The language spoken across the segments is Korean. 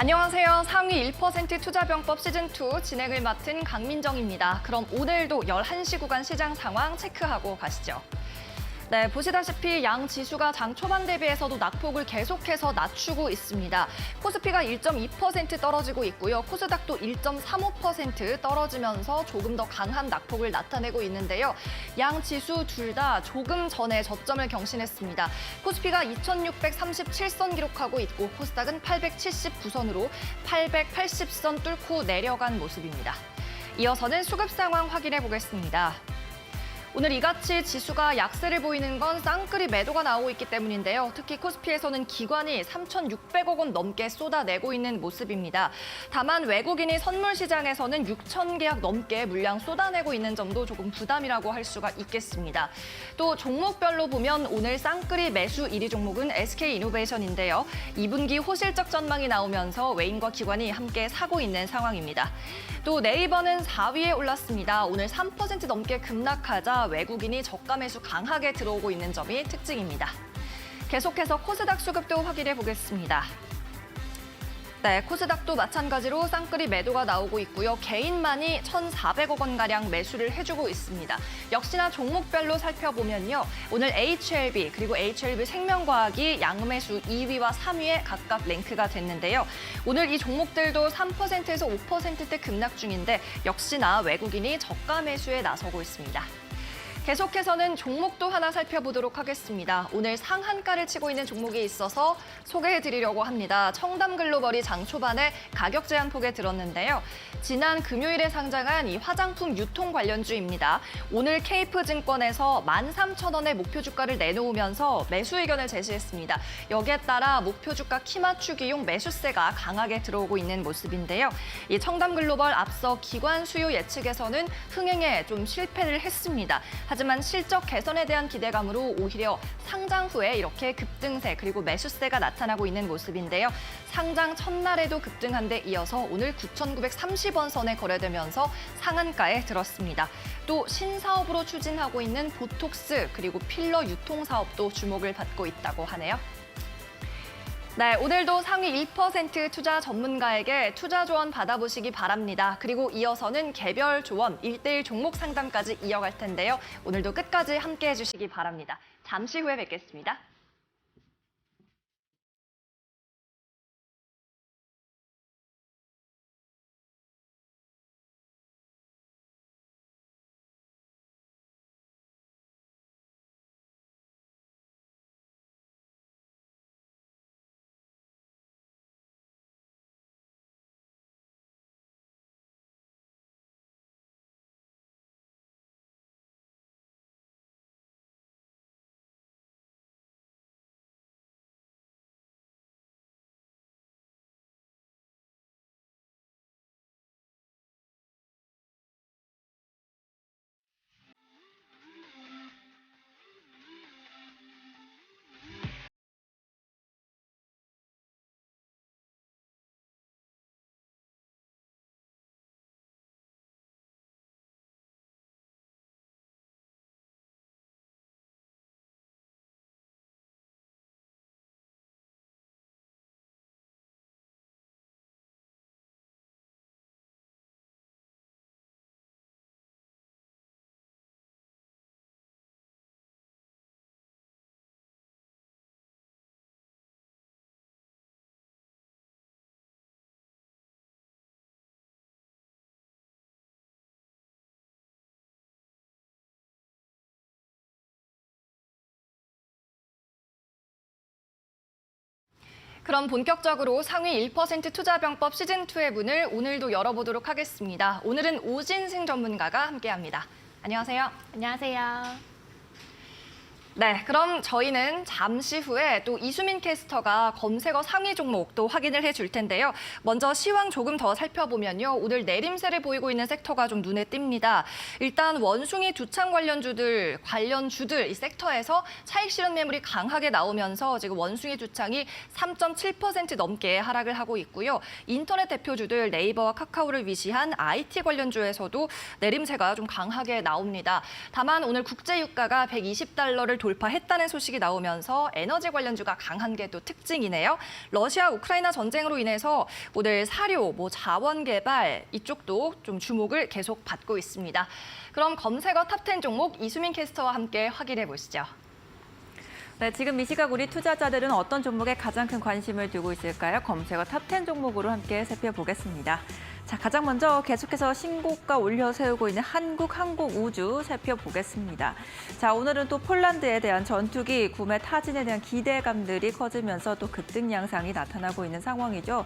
안녕하세요. 상위 1% 투자병법 시즌2 진행을 맡은 강민정입니다. 그럼 오늘도 11시 구간 시장 상황 체크하고 가시죠. 네, 보시다시피 양 지수가 장 초반 대비해서도 낙폭을 계속해서 낮추고 있습니다. 코스피가 1.2% 떨어지고 있고요. 코스닥도 1.35% 떨어지면서 조금 더 강한 낙폭을 나타내고 있는데요. 양 지수 둘 다 조금 전에 저점을 경신했습니다. 코스피가 2,637선 기록하고 있고 코스닥은 879선으로 880선 뚫고 내려간 모습입니다. 이어서는 수급 상황 확인해 보겠습니다. 오늘 이같이 지수가 약세를 보이는 건 쌍끌이 매도가 나오고 있기 때문인데요. 특히 코스피에서는 기관이 3,600억 원 넘게 쏟아내고 있는 모습입니다. 다만 외국인이 선물 시장에서는 6천 계약 넘게 물량 쏟아내고 있는 점도 조금 부담이라고 할 수가 있겠습니다. 또 종목별로 보면 오늘 쌍끌이 매수 1위 종목은 SK이노베이션인데요. 2분기 호실적 전망이 나오면서 외인과 기관이 함께 사고 있는 상황입니다. 또 네이버는 4위에 올랐습니다. 오늘 3% 넘게 급락하자 외국인이 저가 매수 강하게 들어오고 있는 점이 특징입니다. 계속해서 코스닥 수급도 확인해 보겠습니다. 네, 코스닥도 마찬가지로 쌍끌이 매도가 나오고 있고요. 개인만이 1,400억 원가량 매수를 해주고 있습니다. 역시나 종목별로 살펴보면요. 오늘 HLB 그리고 HLB 생명과학이 양매수 2위와 3위에 각각 랭크가 됐는데요. 오늘 이 종목들도 3%에서 5%대 급락 중인데 역시나 외국인이 저가 매수에 나서고 있습니다. 계속해서는 종목도 하나 살펴보도록 하겠습니다. 오늘 상한가를 치고 있는 종목이 있어서 소개해드리려고 합니다. 청담글로벌이 장 초반에 가격 제한 폭에 들었는데요. 지난 금요일에 상장한 이 화장품 유통 관련주입니다. 오늘 케이프증권에서 13,000원의 목표 주가를 내놓으면서 매수 의견을 제시했습니다. 여기에 따라 목표 주가 키 맞추기용 매수세가 강하게 들어오고 있는 모습인데요. 이 청담글로벌 앞서 기관 수요 예측에서는 흥행에 좀 실패를 했습니다. 하지만 실적 개선에 대한 기대감으로 오히려 상장 후에 이렇게 급등세 그리고 매수세가 나타나고 있는 모습인데요. 상장 첫날에도 급등한 데 이어서 오늘 9,930원 선에 거래되면서 상한가에 들었습니다. 또 신사업으로 추진하고 있는 보톡스 그리고 필러 유통 사업도 주목을 받고 있다고 하네요. 네, 오늘도 상위 1% 투자 전문가에게 투자 조언 받아보시기 바랍니다. 그리고 이어서는 개별 조언, 1:1 종목 상담까지 이어갈 텐데요. 오늘도 끝까지 함께해 주시기 바랍니다. 잠시 후에 뵙겠습니다. 그럼 본격적으로 상위 1% 투자병법 시즌2의 문을 오늘도 열어보도록 하겠습니다. 오늘은 오진승 전문가가 함께합니다. 안녕하세요. 안녕하세요. 네, 그럼 저희는 잠시 후에 또 이수민 캐스터가 검색어 상위 종목 또 확인을 해줄 텐데요. 먼저 시황 조금 더 살펴보면요. 오늘 내림세를 보이고 있는 섹터가 좀 눈에 띕니다. 일단 원숭이 두창 관련주들 이 섹터에서 차익 실현 매물이 강하게 나오면서 지금 원숭이 두창이 3.7% 넘게 하락을 하고 있고요. 인터넷 대표주들 네이버와 카카오를 위시한 IT 관련주에서도 내림세가 좀 강하게 나옵니다. 다만 오늘 국제 유가가 $120를 돌파했다는 소식이 나오면서 에너지 관련주가 강한 게 또 특징이네요. 러시아 우크라이나 전쟁으로 인해서 오늘 사료, 자원 개발 이쪽도 좀 주목을 계속 받고 있습니다. 그럼 검색어 탑10 종목 이수민 캐스터와 함께 확인해 보시죠. 네, 지금 이 시각 우리 투자자들은 어떤 종목에 가장 큰 관심을 두고 있을까요? 검색어 탑10 종목으로 함께 살펴보겠습니다. 자, 가장 먼저 계속해서 신고가 올려 세우고 있는 한국항공우주 살펴보겠습니다. 자, 오늘은 또 폴란드에 대한 전투기 구매 타진에 대한 기대감들이 커지면서 또 급등 양상이 나타나고 있는 상황이죠.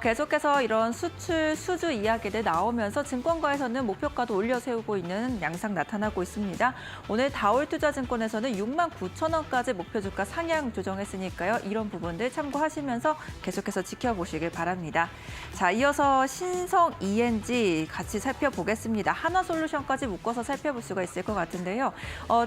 계속해서 이런 수출 수주 이야기들 나오면서 증권가에서는 목표가도 올려 세우고 있는 양상 나타나고 있습니다. 오늘 다올투자증권에서는 69,000원까지 목표 주가 상향 조정했으니까요. 이런 부분들 참고하시면서 계속해서 지켜보시길 바랍니다. 자, 이어서 신성 ENG 같이 살펴보겠습니다. 한화솔루션까지 묶어서 살펴볼 수가 있을 것 같은데요.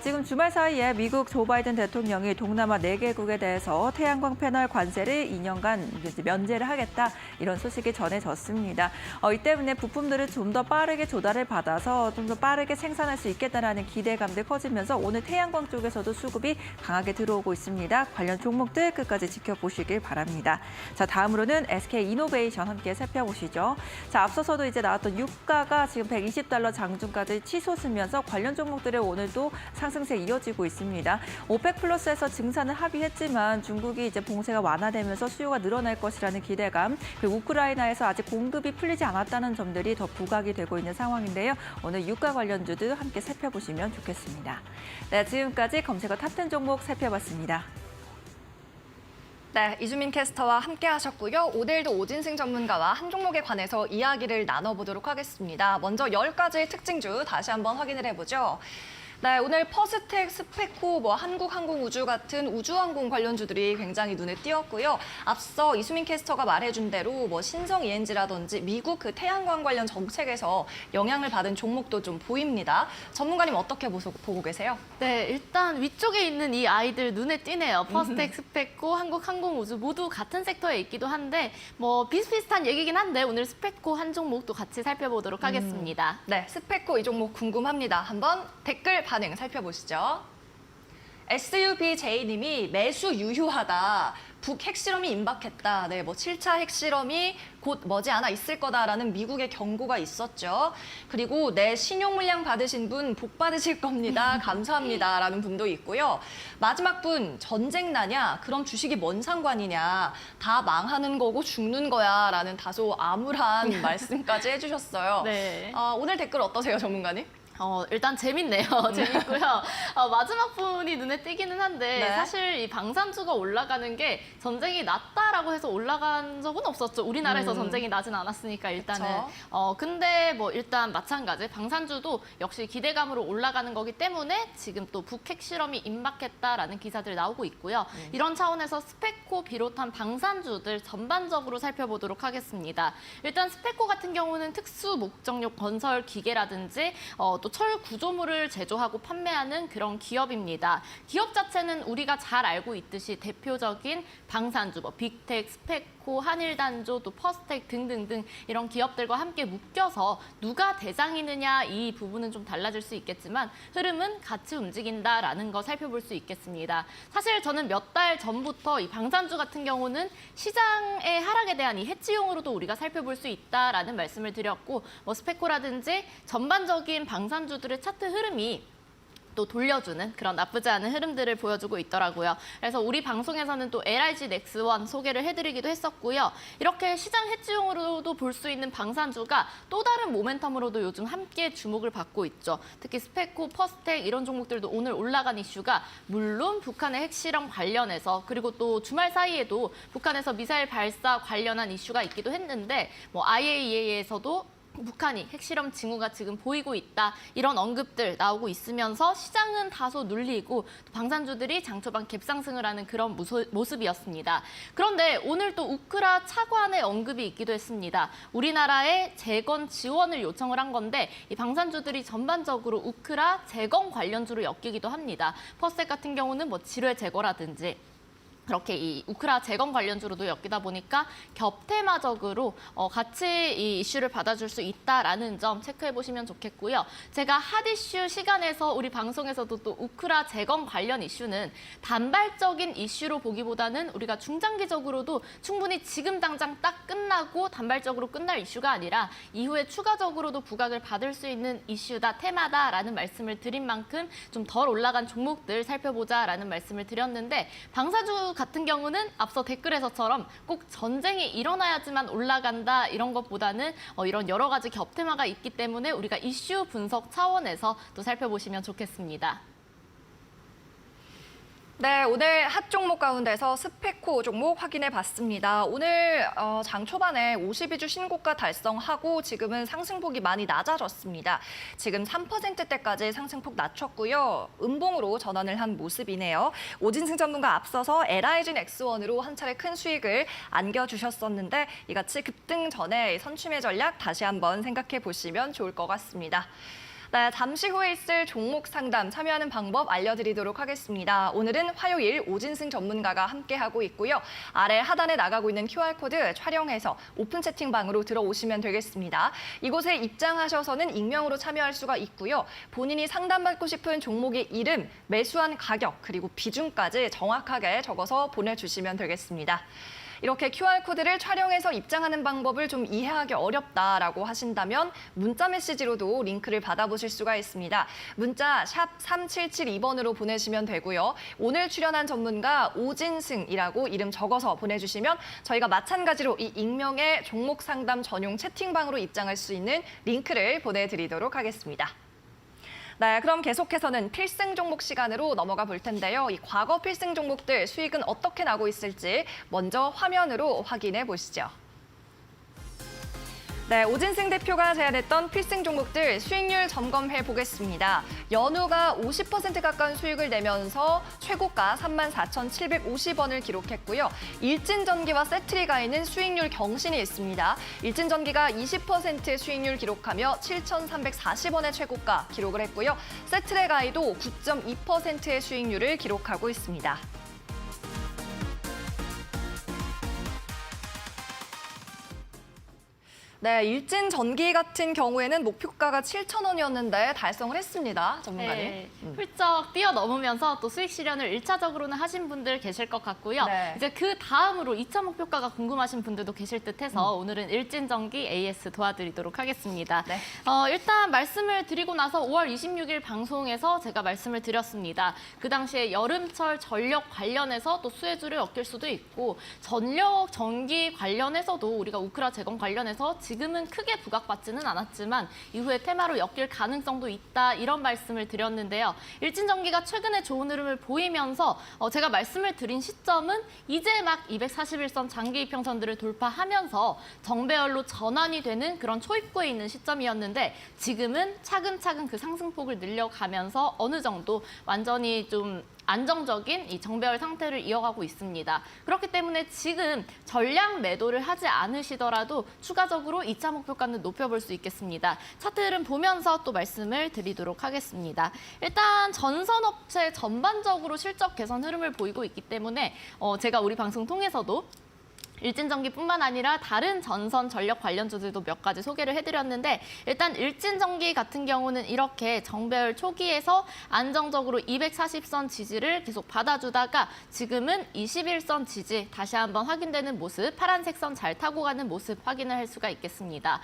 지금 주말 사이에 미국 조 바이든 대통령이 동남아 4개국에 대해서 태양광 패널 관세를 2년간 면제를 하겠다 이런 소식이 전해졌습니다. 이 때문에 부품들을 좀 더 빠르게 조달을 받아서 좀 더 빠르게 생산할 수 있겠다라는 기대감들 커지면서 오늘 태양광 쪽에서도 수급이 강하게 들어오고 있습니다. 관련 종목들 끝까지 지켜보시길 바랍니다. 자, 다음으로는 SK이노베이션 함께 살펴보시죠. 자, 앞서서도 이제 나왔던 유가가 지금 $120 장중까지 치솟으면서 관련 종목들의 오늘도 상승세 이어지고 있습니다. 오펙 플러스에서 증산을 합의했지만 중국이 이제 봉쇄가 완화되면서 수요가 늘어날 것이라는 기대감, 그리고 우크라이나에서 아직 공급이 풀리지 않았다는 점들이 더 부각이 되고 있는 상황인데요. 오늘 유가 관련주도 함께 살펴보시면 좋겠습니다. 네, 지금까지 검색어 탑10 종목 살펴봤습니다. 네, 이수민 캐스터와 함께 하셨고요. 오늘도 오진승 전문가와 한 종목에 관해서 이야기를 나눠보도록 하겠습니다. 먼저 10가지의 특징주 다시 한번 확인을 해보죠. 네, 오늘 퍼스텍, 스페코, 한국항공우주 같은 우주항공 관련주들이 굉장히 눈에 띄었고요. 앞서 이수민 캐스터가 말해준 대로 신성 ENG라든지 미국 그 태양광 관련 정책에서 영향을 받은 종목도 좀 보입니다. 전문가님 어떻게 보고 계세요? 네, 일단 위쪽에 있는 이 아이들 눈에 띄네요. 퍼스텍, 스페코, 한국항공우주 모두 같은 섹터에 있기도 한데 비슷비슷한 얘기긴 한데 오늘 스페코 한 종목도 같이 살펴보도록 하겠습니다. 네, 스페코 이 종목 궁금합니다. 한번 댓글 반응 살펴보시죠. SUBJ님이 매수 유효하다. 북 핵실험이 임박했다. 네, 7차 핵실험이 곧 머지않아 있을 거다라는 미국의 경고가 있었죠. 그리고 내 신용 물량 받으신 분 복 받으실 겁니다. 감사합니다라는 분도 있고요. 마지막 분 전쟁 나냐? 그럼 주식이 뭔 상관이냐? 다 망하는 거고 죽는 거야라는 다소 암울한 말씀까지 해주셨어요. 네. 오늘 댓글 어떠세요, 전문가님? 일단 재밌네요. 재밌고요. 마지막 분이 눈에 띄기는 한데 네. 사실 이 방산주가 올라가는 게 전쟁이 났다라고 해서 올라간 적은 없었죠. 우리나라에서 전쟁이 나진 않았으니까 일단은. 그쵸. 근데 일단 마찬가지 방산주도 역시 기대감으로 올라가는 거기 때문에 지금 또 북핵 실험이 임박했다라는 기사들 나오고 있고요. 이런 차원에서 스페코 비롯한 방산주들 전반적으로 살펴보도록 하겠습니다. 일단 스페코 같은 경우는 특수 목적용 건설 기계라든지 또 철 구조물을 제조하고 판매하는 그런 기업입니다. 기업 자체는 우리가 잘 알고 있듯이 대표적인 방산주, 빅텍, 스페코, 한일단조, 또 퍼스텍 등등등 이런 기업들과 함께 묶여서 누가 대장이느냐 이 부분은 좀 달라질 수 있겠지만 흐름은 같이 움직인다라는 거 살펴볼 수 있겠습니다. 사실 저는 몇 달 전부터 이 방산주 같은 경우는 시장의 하락에 대한 이 해치용으로도 우리가 살펴볼 수 있다라는 말씀을 드렸고 스페코라든지 전반적인 방산주들의 차트 흐름이 또 돌려주는 그런 나쁘지 않은 흐름들을 보여주고 있더라고요. 그래서 우리 방송에서는 또 LIG 넥스원 소개를 해드리기도 했었고요. 이렇게 시장 해지용으로도 볼 수 있는 방산주가 또 다른 모멘텀으로도 요즘 함께 주목을 받고 있죠. 특히 스페코, 퍼스텍 이런 종목들도 오늘 올라간 이슈가 물론 북한의 핵실험 관련해서 그리고 또 주말 사이에도 북한에서 미사일 발사 관련한 이슈가 있기도 했는데 IAEA에서도 북한이 핵실험 징후가 지금 보이고 있다. 이런 언급들 나오고 있으면서 시장은 다소 눌리고 방산주들이 장초반 갭상승을 하는 그런 모습이었습니다. 그런데 오늘 또 우크라 차관의 언급이 있기도 했습니다. 우리나라에 재건 지원을 요청을 한 건데 이 방산주들이 전반적으로 우크라 재건 관련주로 엮이기도 합니다. 퍼스텍 같은 경우는 지뢰 제거라든지 그렇게 이 우크라 재건 관련주로도 엮이다 보니까 겹테마적으로 같이 이 이슈를 받아줄 수 있다라는 점 체크해 보시면 좋겠고요. 제가 핫 이슈 시간에서 우리 방송에서도 또 우크라 재건 관련 이슈는 단발적인 이슈로 보기보다는 우리가 중장기적으로도 충분히 지금 당장 딱 끝나고 단발적으로 끝날 이슈가 아니라 이후에 추가적으로도 부각을 받을 수 있는 이슈다, 테마다라는 말씀을 드린 만큼 좀 덜 올라간 종목들 살펴보자라는 말씀을 드렸는데 방사주 같은 경우는 앞서 댓글에서처럼 꼭 전쟁이 일어나야지만 올라간다 이런 것보다는 이런 여러 가지 겹테마가 있기 때문에 우리가 이슈 분석 차원에서 또 살펴보시면 좋겠습니다. 네, 오늘 핫 종목 가운데서 스페코 종목 확인해 봤습니다. 오늘 장 초반에 52주 신고가 달성하고 지금은 상승폭이 많이 낮아졌습니다. 지금 3%대까지 상승폭 낮췄고요. 음봉으로 전환을 한 모습이네요. 오진승 전문가 앞서서 LIG X1으로 한 차례 큰 수익을 안겨주셨었는데 이같이 급등 전에 선취매 전략 다시 한번 생각해 보시면 좋을 것 같습니다. 네, 잠시 후에 있을 종목 상담 참여하는 방법 알려드리도록 하겠습니다. 오늘은 화요일 오진승 전문가가 함께하고 있고요. 아래 하단에 나가고 있는 QR코드 촬영해서 오픈 채팅방으로 들어오시면 되겠습니다. 이곳에 입장하셔서는 익명으로 참여할 수가 있고요. 본인이 상담받고 싶은 종목의 이름, 매수한 가격, 그리고 비중까지 정확하게 적어서 보내주시면 되겠습니다. 이렇게 QR코드를 촬영해서 입장하는 방법을 좀 이해하기 어렵다라고 하신다면 문자 메시지로도 링크를 받아보실 수가 있습니다. 문자 샵 3772번으로 보내시면 되고요. 오늘 출연한 전문가 오진승이라고 이름 적어서 보내주시면 저희가 마찬가지로 이 익명의 종목 상담 전용 채팅방으로 입장할 수 있는 링크를 보내드리도록 하겠습니다. 네, 그럼 계속해서는 필승 종목 시간으로 넘어가 볼 텐데요. 이 과거 필승 종목들 수익은 어떻게 나고 있을지 먼저 화면으로 확인해 보시죠. 네, 오진승 대표가 제안했던 필승 종목들 수익률 점검해 보겠습니다. 연우가 50% 가까운 수익을 내면서 최고가 34,750원을 기록했고요. 일진전기와 세트리가에는 수익률 경신이 있습니다. 일진전기가 20% 수익률 기록하며 7,340원의 최고가 기록을 했고요. 세트리가에도 9.2%의 수익률을 기록하고 있습니다. 네, 일진전기 같은 경우에는 목표가가 7,000원이었는데 달성을 했습니다, 전문가님. 네, 훌쩍 뛰어넘으면서 또 수익 실현을 1차적으로는 하신 분들 계실 것 같고요. 네. 이제 그 다음으로 2차 목표가가 궁금하신 분들도 계실 듯해서 오늘은 일진전기 AS 도와드리도록 하겠습니다. 네. 일단 말씀을 드리고 나서 5월 26일 방송에서 제가 말씀을 드렸습니다. 그 당시에 여름철 전력 관련해서 또 수혜주를 엮일 수도 있고 전력 전기 관련해서도 우리가 우크라 재건 관련해서 지금은 크게 부각받지는 않았지만 이후에 테마로 엮일 가능성도 있다 이런 말씀을 드렸는데요. 일진전기가 최근에 좋은 흐름을 보이면서 제가 말씀을 드린 시점은 이제 막 241선 장기 이평선들을 돌파하면서 정배열로 전환이 되는 그런 초입구에 있는 시점이었는데 지금은 차근차근 그 상승폭을 늘려가면서 어느 정도 완전히 좀 안정적인 이 정배열 상태를 이어가고 있습니다. 그렇기 때문에 지금 전량 매도를 하지 않으시더라도 추가적으로 2차 목표가는 높여볼 수 있겠습니다. 차트 흐름 보면서 또 말씀을 드리도록 하겠습니다. 일단 전선업체 전반적으로 실적 개선 흐름을 보이고 있기 때문에 제가 우리 방송 통해서도 일진전기뿐만 아니라 다른 전선 전력 관련주들도 몇 가지 소개를 해드렸는데 일단 일진전기 같은 경우는 이렇게 정배열 초기에서 안정적으로 240선 지지를 계속 받아주다가 지금은 21선 지지 다시 한번 확인되는 모습, 파란색 선 잘 타고 가는 모습 확인을 할 수가 있겠습니다.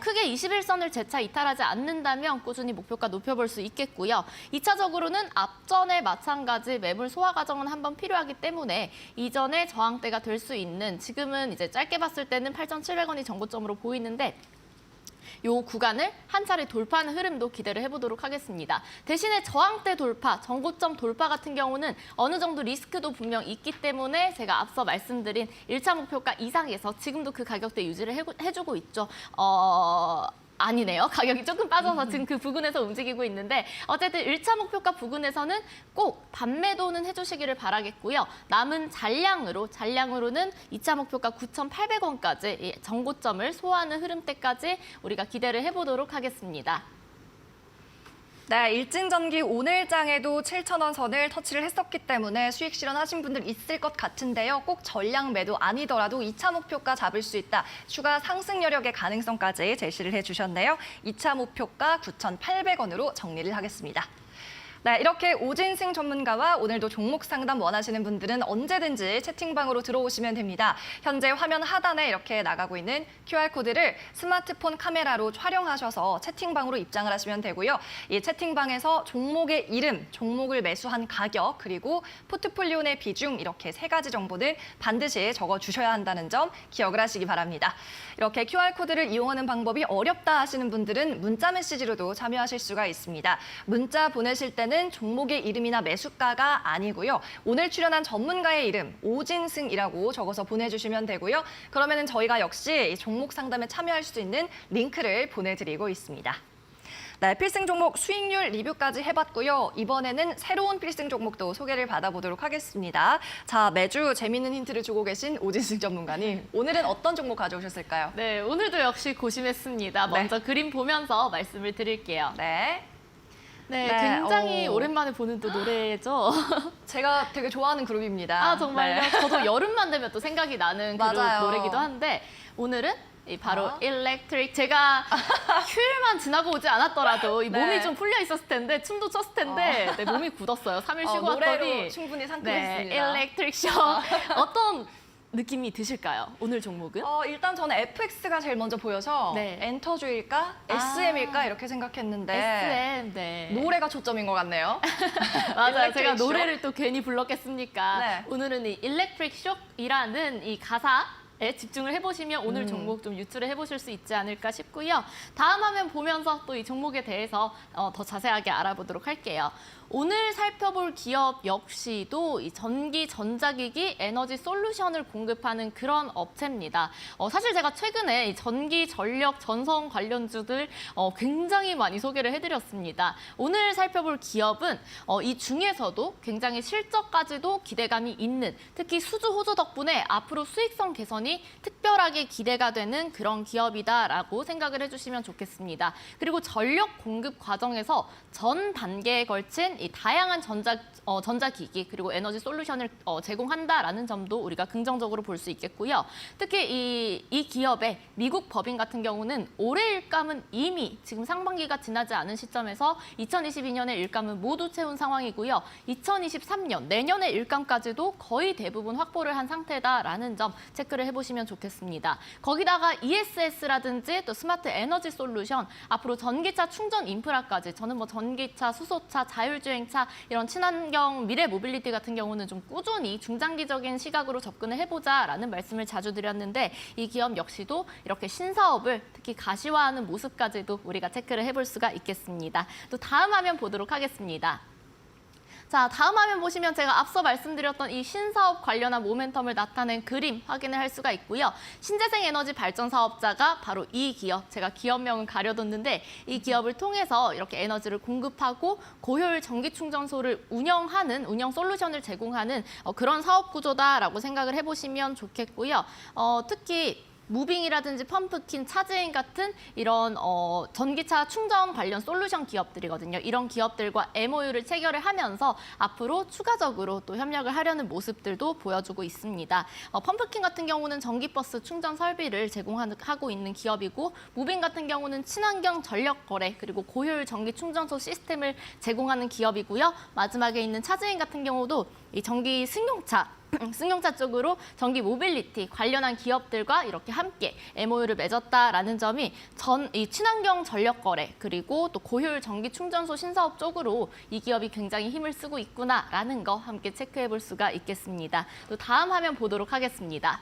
크게 21선을 재차 이탈하지 않는다면 꾸준히 목표가 높여볼 수 있겠고요. 2차적으로는 앞전에 마찬가지 매물 소화 과정은 한번 필요하기 때문에 이전에 저항대가 될 수 있는 지금은 이제 짧게 봤을 때는 8,700원이 정고점으로 보이는데 요 구간을 한 차례 돌파하는 흐름도 기대를 해보도록 하겠습니다. 대신에 저항대 돌파, 정고점 돌파 같은 경우는 어느 정도 리스크도 분명 있기 때문에 제가 앞서 말씀드린 1차 목표가 이상에서 지금도 그 가격대 유지를 해주고 있죠. 아니네요. 가격이 조금 빠져서 지금 그 부근에서 움직이고 있는데 어쨌든 1차 목표가 부근에서는 꼭 반매도는 해주시기를 바라겠고요. 남은 잔량으로는 2차 목표가 9,800원까지 정고점을 소화하는 흐름대까지 우리가 기대를 해보도록 하겠습니다. 네, 일진전기 오늘장에도 7,000원 선을 터치를 했었기 때문에 수익 실현하신 분들 있을 것 같은데요. 꼭 전량 매도 아니더라도 2차 목표가 잡을 수 있다. 추가 상승 여력의 가능성까지 제시를 해주셨네요. 2차 목표가 9,800원으로 정리를 하겠습니다. 네, 이렇게 오진승 전문가와 오늘도 종목 상담 원하시는 분들은 언제든지 채팅방으로 들어오시면 됩니다. 현재 화면 하단에 이렇게 나가고 있는 QR코드를 스마트폰 카메라로 촬영하셔서 채팅방으로 입장을 하시면 되고요. 이 채팅방에서 종목의 이름, 종목을 매수한 가격, 그리고 포트폴리오 내 비중 이렇게 3가지 정보는 반드시 적어주셔야 한다는 점 기억을 하시기 바랍니다. 이렇게 QR코드를 이용하는 방법이 어렵다 하시는 분들은 문자 메시지로도 참여하실 수가 있습니다. 문자 보내실 때는 종목의 이름이나 매수가가 아니고요. 오늘 출연한 전문가의 이름 오진승이라고 적어서 보내주시면 되고요. 그러면은 저희가 역시 종목 상담에 참여할 수 있는 링크를 보내드리고 있습니다. 네, 필승 종목 수익률 리뷰까지 해봤고요. 이번에는 새로운 필승 종목도 소개를 받아보도록 하겠습니다. 자, 매주 재미있는 힌트를 주고 계신 오진승 전문가님, 오늘은 어떤 종목 가져오셨을까요? 네, 오늘도 역시 고심했습니다. 먼저 그림 보면서 말씀을 드릴게요. 네. 네, 네, 굉장히 오랜만에 보는 또 노래죠. 제가 되게 좋아하는 그룹입니다. 아, 정말요? 네. 저도 여름만 되면 또 생각이 나는 그룹 맞아요. 노래기도 한데 오늘은 바로 어? 일렉트릭. 제가 휴일만 지나고 오지 않았더라도 이 몸이 네. 좀 풀려 있었을 텐데 춤도 췄을 텐데 네, 몸이 굳었어요. 3일 쉬고 노래로 왔더니 충분히 네, 상큼했습니다. 일렉트릭 쇼. 어떤 느낌이 드실까요? 오늘 종목은? 일단 저는 FX가 제일 먼저 보여서 네. 엔터주일까? SM일까? 이렇게 생각했는데 SM, 네. 노래가 초점인 것 같네요. 맞아요. 제가 일렉트릭 쇼? 노래를 또 괜히 불렀겠습니까? 네. 오늘은 이 일렉트릭 쇼이라는 이 가사에 집중을 해보시면 오늘 종목 좀 유출을 해보실 수 있지 않을까 싶고요. 다음 화면 보면서 또 이 종목에 대해서 더 자세하게 알아보도록 할게요. 오늘 살펴볼 기업 역시도 이 전기, 전자기기, 에너지 솔루션을 공급하는 그런 업체입니다. 사실 제가 최근에 이 전기, 전력, 전선 관련주들 굉장히 많이 소개를 해드렸습니다. 오늘 살펴볼 기업은 이 중에서도 굉장히 실적까지도 기대감이 있는, 특히 수주 호조 덕분에 앞으로 수익성 개선이 특별하게 기대가 되는 그런 기업이다라고 생각을 해주시면 좋겠습니다. 그리고 전력 공급 과정에서 전 단계에 걸친 이 다양한 전자기기 그리고 에너지 솔루션을 제공한다라는 점도 우리가 긍정적으로 볼 수 있겠고요. 특히 이 기업의 미국 법인 같은 경우는 올해 일감은 이미 지금 상반기가 지나지 않은 시점에서 2022년에 일감은 모두 채운 상황이고요. 2023년 내년의 일감까지도 거의 대부분 확보를 한 상태다라는 점 체크를 해보시면 좋겠습니다. 거기다가 ESS라든지 또 스마트 에너지 솔루션, 앞으로 전기차 충전 인프라까지, 저는 뭐 전기차, 수소차, 자율주행차 이런 친환경 미래 모빌리티 같은 경우는 좀 꾸준히 중장기적인 시각으로 접근을 해보자라는 말씀을 자주 드렸는데 이 기업 역시도 이렇게 신사업을 특히 가시화하는 모습까지도 우리가 체크를 해볼 수가 있겠습니다. 또 다음 화면 보도록 하겠습니다. 자, 다음 화면 보시면 제가 앞서 말씀드렸던 이 신사업 관련한 모멘텀을 나타낸 그림 확인을 할 수가 있고요. 신재생 에너지 발전 사업자가 바로 이 기업, 제가 기업명은 가려뒀는데 이 기업을 통해서 이렇게 에너지를 공급하고 고효율 전기 충전소를 운영하는, 운영 솔루션을 제공하는 그런 사업 구조다라고 생각을 해보시면 좋겠고요. 특히 무빙이라든지 펌프킨, 차지인 같은 이런 전기차 충전 관련 솔루션 기업들이거든요. 이런 기업들과 MOU를 체결을 하면서 앞으로 추가적으로 또 협력을 하려는 모습들도 보여주고 있습니다. 펌프킨 같은 경우는 전기버스 충전 설비를 제공하고 있는 기업이고, 무빙 같은 경우는 친환경 전력 거래 그리고 고효율 전기 충전소 시스템을 제공하는 기업이고요. 마지막에 있는 차지인 같은 경우도 이 전기 승용차 쪽으로 전기 모빌리티 관련한 기업들과 이렇게 함께 MOU를 맺었다라는 점이 이 친환경 전력 거래 그리고 또 고효율 전기 충전소 신사업 쪽으로 이 기업이 굉장히 힘을 쓰고 있구나라는 거 함께 체크해 볼 수가 있겠습니다. 또 다음 화면 보도록 하겠습니다.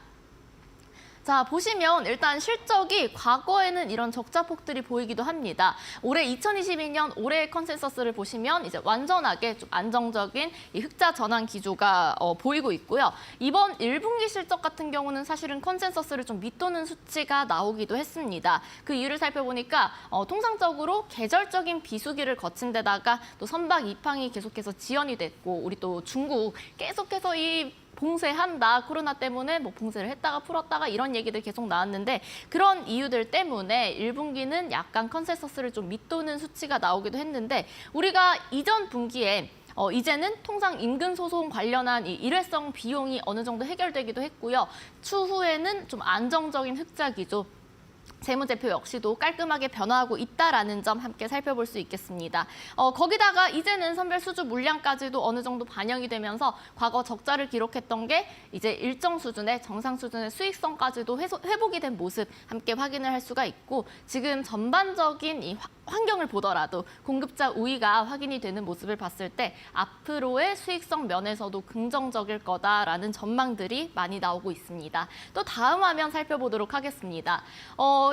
자, 보시면 일단 실적이 과거에는 이런 적자폭들이 보이기도 합니다. 올해 2022년 올해의 컨센서스를 보시면 이제 완전하게 좀 안정적인 이 흑자 전환 기조가 보이고 있고요. 이번 1분기 실적 같은 경우는 사실은 컨센서스를 좀 밑도는 수치가 나오기도 했습니다. 그 이유를 살펴보니까 통상적으로 계절적인 비수기를 거친 데다가 또 선박 입항이 계속해서 지연이 됐고, 우리 또 중국 계속해서 이 봉쇄한다. 코로나 때문에 뭐 봉쇄를 했다가 풀었다가 이런 얘기들 계속 나왔는데 그런 이유들 때문에 1분기는 약간 컨센서스를 좀 밑도는 수치가 나오기도 했는데 우리가 이전 분기에 이제는 통상 임금 소송 관련한 이 일회성 비용이 어느 정도 해결되기도 했고요. 추후에는 좀 안정적인 흑자 기조, 재무제표 역시도 깔끔하게 변화하고 있다라는 점 함께 살펴볼 수 있겠습니다. 거기다가 이제는 선별 수주 물량까지도 어느 정도 반영이 되면서 과거 적자를 기록했던 게 이제 일정 수준의 정상 수준의 수익성까지도 회복이 된 모습 함께 확인을 할 수가 있고 지금 전반적인 이 환경을 보더라도 공급자 우위가 확인이 되는 모습을 봤을 때 앞으로의 수익성 면에서도 긍정적일 거다라는 전망들이 많이 나오고 있습니다. 또 다음 화면 살펴보도록 하겠습니다.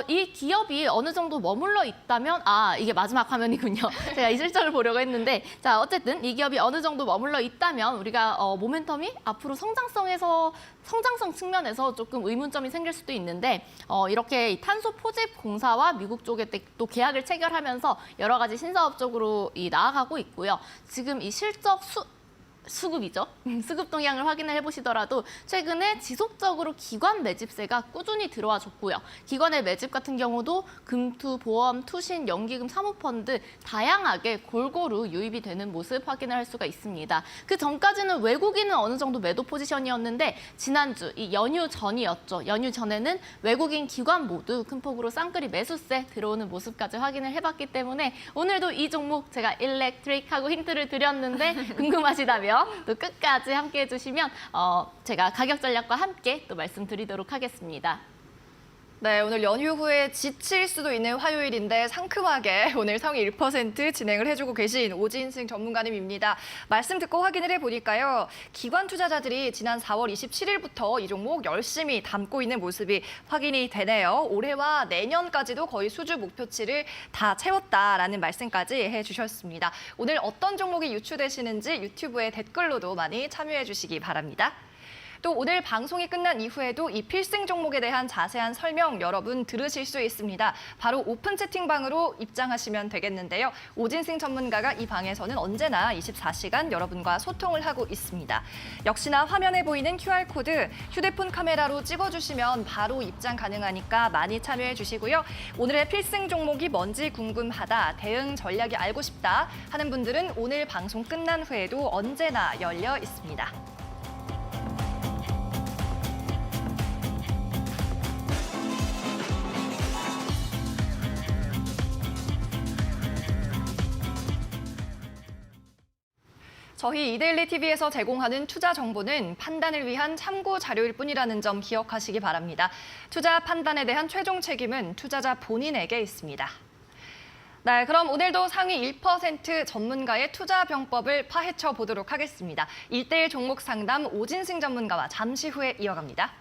이 기업이 어느 정도 머물러 있다면 이게 마지막 화면이군요. 제가 이 실적을 보려고 했는데 자 어쨌든 이 기업이 어느 정도 머물러 있다면 우리가 모멘텀이 앞으로 성장성 측면에서 조금 의문점이 생길 수도 있는데 이렇게 탄소 포집 공사와 미국 쪽에 또 계약을 체결하면서 여러 가지 신사업 쪽으로 나아가고 있고요. 지금 이 실적 수급이죠. 수급 동향을 확인을 해보시더라도 최근에 지속적으로 기관 매집세가 꾸준히 들어와 줬고요. 기관의 매집 같은 경우도 금투, 보험, 투신, 연기금, 사모펀드 다양하게 골고루 유입이 되는 모습 확인을 할 수가 있습니다. 그 전까지는 외국인은 어느 정도 매도 포지션이었는데 지난주 이 연휴 전이었죠. 연휴 전에는 외국인 기관 모두 큰 폭으로 쌍끌이 매수세 들어오는 모습까지 확인을 해봤기 때문에 오늘도 이 종목 제가 일렉트릭하고 힌트를 드렸는데 궁금하시다면 또 끝까지 함께 해주시면 제가 가격 전략과 함께 또 말씀드리도록 하겠습니다. 네, 오늘 연휴 후에 지칠 수도 있는 화요일인데 상큼하게 오늘 상위 1% 진행을 해주고 계신 오진승 전문가님입니다. 말씀 듣고 확인을 해보니까요. 기관 투자자들이 지난 4월 27일부터 이 종목 열심히 담고 있는 모습이 확인이 되네요. 올해와 내년까지도 거의 수주 목표치를 다 채웠다라는 말씀까지 해주셨습니다. 오늘 어떤 종목이 유추되시는지 유튜브에 댓글로도 많이 참여해 주시기 바랍니다. 또 오늘 방송이 끝난 이후에도 이 필승 종목에 대한 자세한 설명 여러분 들으실 수 있습니다. 바로 오픈 채팅방으로 입장하시면 되겠는데요. 오진승 전문가가 이 방에서는 언제나 24시간 여러분과 소통을 하고 있습니다. 역시나 화면에 보이는 QR코드 휴대폰 카메라로 찍어주시면 바로 입장 가능하니까 많이 참여해 주시고요. 오늘의 필승 종목이 뭔지 궁금하다, 대응 전략이 알고 싶다 하는 분들은 오늘 방송 끝난 후에도 언제나 열려 있습니다. 저희 이데일리 TV에서 제공하는 투자 정보는 판단을 위한 참고 자료일 뿐이라는 점 기억하시기 바랍니다. 투자 판단에 대한 최종 책임은 투자자 본인에게 있습니다. 네, 그럼 오늘도 상위 1% 전문가의 투자 병법을 파헤쳐 보도록 하겠습니다. 1:1 종목 상담 오진승 전문가와 잠시 후에 이어갑니다.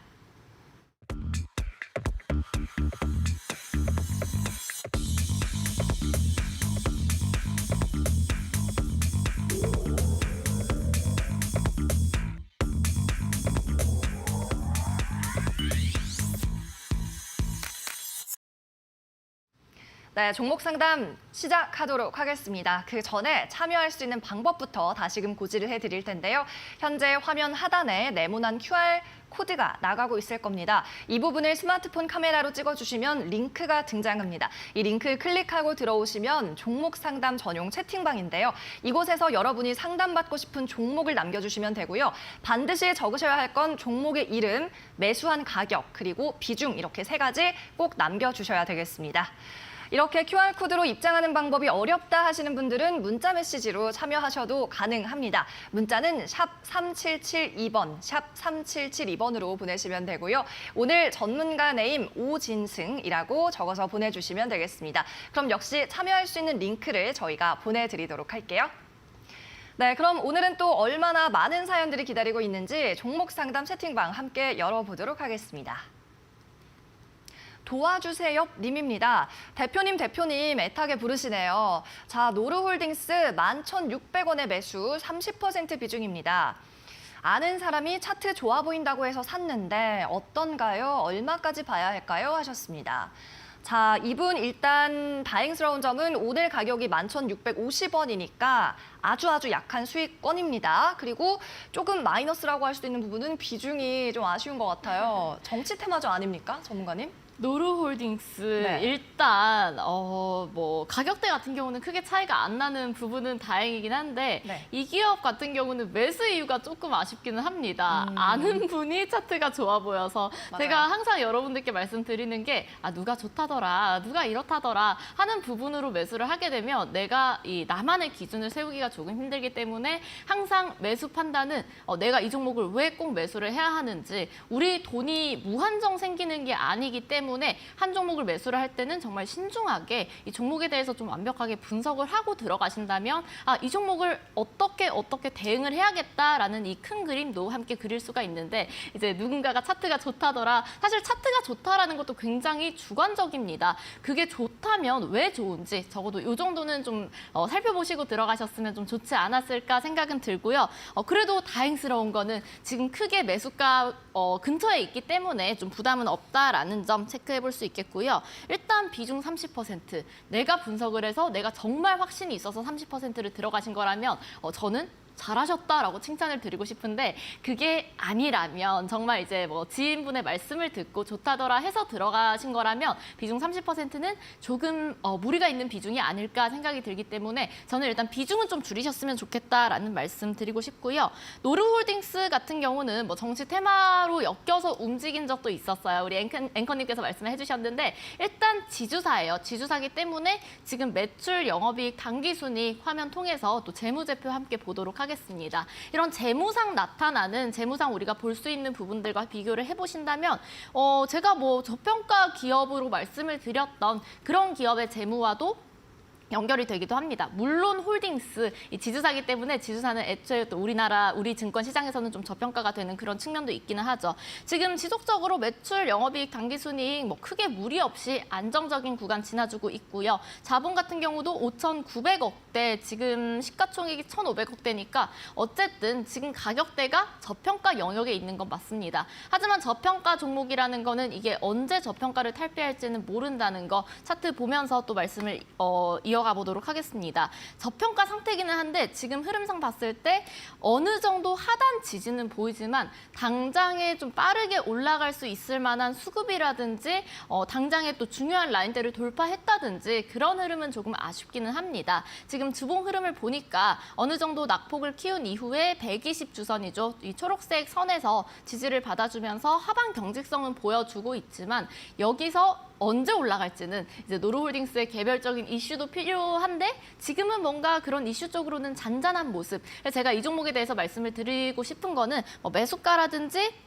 네, 종목 상담 시작하도록 하겠습니다. 그 전에 참여할 수 있는 방법부터 다시금 고지를 해드릴 텐데요. 현재 화면 하단에 네모난 QR 코드가 나가고 있을 겁니다. 이 부분을 스마트폰 카메라로 찍어주시면 링크가 등장합니다. 이 링크 클릭하고 들어오시면 종목 상담 전용 채팅방인데요. 이곳에서 여러분이 상담받고 싶은 종목을 남겨주시면 되고요. 반드시 적으셔야 할 건 종목의 이름, 매수한 가격, 그리고 비중 이렇게 3가지 꼭 남겨주셔야 되겠습니다. 이렇게 QR코드로 입장하는 방법이 어렵다 하시는 분들은 문자 메시지로 참여하셔도 가능합니다. 문자는 샵 3772번, 샵 3772번으로 보내시면 되고요. 오늘 전문가 네임 오진승이라고 적어서 보내주시면 되겠습니다. 그럼 역시 참여할 수 있는 링크를 저희가 보내드리도록 할게요. 네, 그럼 오늘은 또 얼마나 많은 사연들이 기다리고 있는지 종목 상담 채팅방 함께 열어보도록 하겠습니다. 도와주세요 님입니다. 대표님 애타게 부르시네요. 자, 노르홀딩스 11,600원에 매수 30% 비중입니다. 아는 사람이 차트 좋아 보인다고 해서 샀는데 어떤가요? 얼마까지 봐야 할까요? 하셨습니다. 자, 이분 일단 다행스러운 점은 오늘 가격이 11,650원이니까 아주 약한 수익권입니다. 그리고 조금 마이너스라고 할 수도 있는 부분은 비중이 좀 아쉬운 것 같아요. 정치 테마주 아닙니까, 전문가님? 노루홀딩스 네. 일단 뭐 가격대 같은 경우는 크게 차이가 안 나는 부분은 다행이긴 한데 네. 이 기업 같은 경우는 매수 이유가 조금 아쉽기는 합니다. 아는 분이 차트가 좋아 보여서 맞아요. 제가 항상 여러분들께 말씀드리는 게 누가 좋다더라, 누가 이렇다더라 하는 부분으로 매수를 하게 되면 내가 이 나만의 기준을 세우기가 조금 힘들기 때문에 항상 매수 판단은 내가 이 종목을 왜 꼭 매수를 해야 하는지 우리 돈이 무한정 생기는 게 아니기 때문에 한 종목을 매수를 할 때는 정말 신중하게 이 종목에 대해서 좀 완벽하게 분석을 하고 들어가신다면 이 종목을 어떻게 대응을 해야겠다라는 이 큰 그림도 함께 그릴 수가 있는데 이제 누군가가 차트가 좋다더라. 사실 차트가 좋다라는 것도 굉장히 주관적입니다. 그게 좋다면 왜 좋은지 적어도 이 정도는 좀 살펴보시고 들어가셨으면 좀 좋지 않았을까 생각은 들고요. 그래도 다행스러운 거는 지금 크게 매수가 근처에 있기 때문에 좀 부담은 없다라는 점 체크해 볼 수 있겠고요. 일단 비중 30%. 내가 분석을 해서 내가 정말 확신이 있어서 30%를 들어가신 거라면 저는 잘하셨다라고 칭찬을 드리고 싶은데 그게 아니라면 정말 이제 뭐 지인분의 말씀을 듣고 좋다더라 해서 들어가신 거라면 비중 30%는 조금 무리가 있는 비중이 아닐까 생각이 들기 때문에 저는 일단 비중은 좀 줄이셨으면 좋겠다라는 말씀 드리고 싶고요. 노루홀딩스 같은 경우는 뭐 정치 테마로 엮여서 움직인 적도 있었어요. 우리 앵커님께서 말씀을 해주셨는데 일단 지주사예요. 지주사기 때문에 지금 매출, 영업이익, 당기순이익 화면 통해서 또 재무제표 함께 보도록 하겠습니다. 이런 재무상 나타나는 재무상 우리가 볼 수 있는 부분들과 비교를 해보신다면 제가 뭐 저평가 기업으로 말씀을 드렸던 그런 기업의 재무와도 연결이 되기도 합니다. 물론 홀딩스, 이 지주사기 때문에 지주사는 애초에 또 우리 증권 시장에서는 좀 저평가가 되는 그런 측면도 있기는 하죠. 지금 지속적으로 매출, 영업이익, 당기순이익 뭐 크게 무리 없이 안정적인 구간 지나주고 있고요. 자본 같은 경우도 5,900억대, 지금 시가총액이 1,500억대니까 어쨌든 지금 가격대가 저평가 영역에 있는 건 맞습니다. 하지만 저평가 종목이라는 거는 이게 언제 저평가를 탈피할지는 모른다는 거 차트 보면서 또 말씀을 이어가 보도록 하겠습니다. 저평가 상태기는 한데 지금 흐름상 봤을 때 어느 정도 하단 지지는 보이지만 당장에 좀 빠르게 올라갈 수 있을 만한 수급이라든지 당장에 또 중요한 라인대를 돌파했다든지 그런 흐름은 조금 아쉽기는 합니다. 지금 주봉 흐름을 보니까 어느 정도 낙폭을 키운 이후에 120주선이죠. 이 초록색 선에서 지지를 받아주면서 하방 경직성은 보여주고 있지만 여기서 언제 올라갈지는 이제 노루홀딩스의 개별적인 이슈도 필요한데 지금은 뭔가 그런 이슈 쪽으로는 잔잔한 모습. 그래서 제가 이 종목에 대해서 말씀을 드리고 싶은 거는 뭐 매수가라든지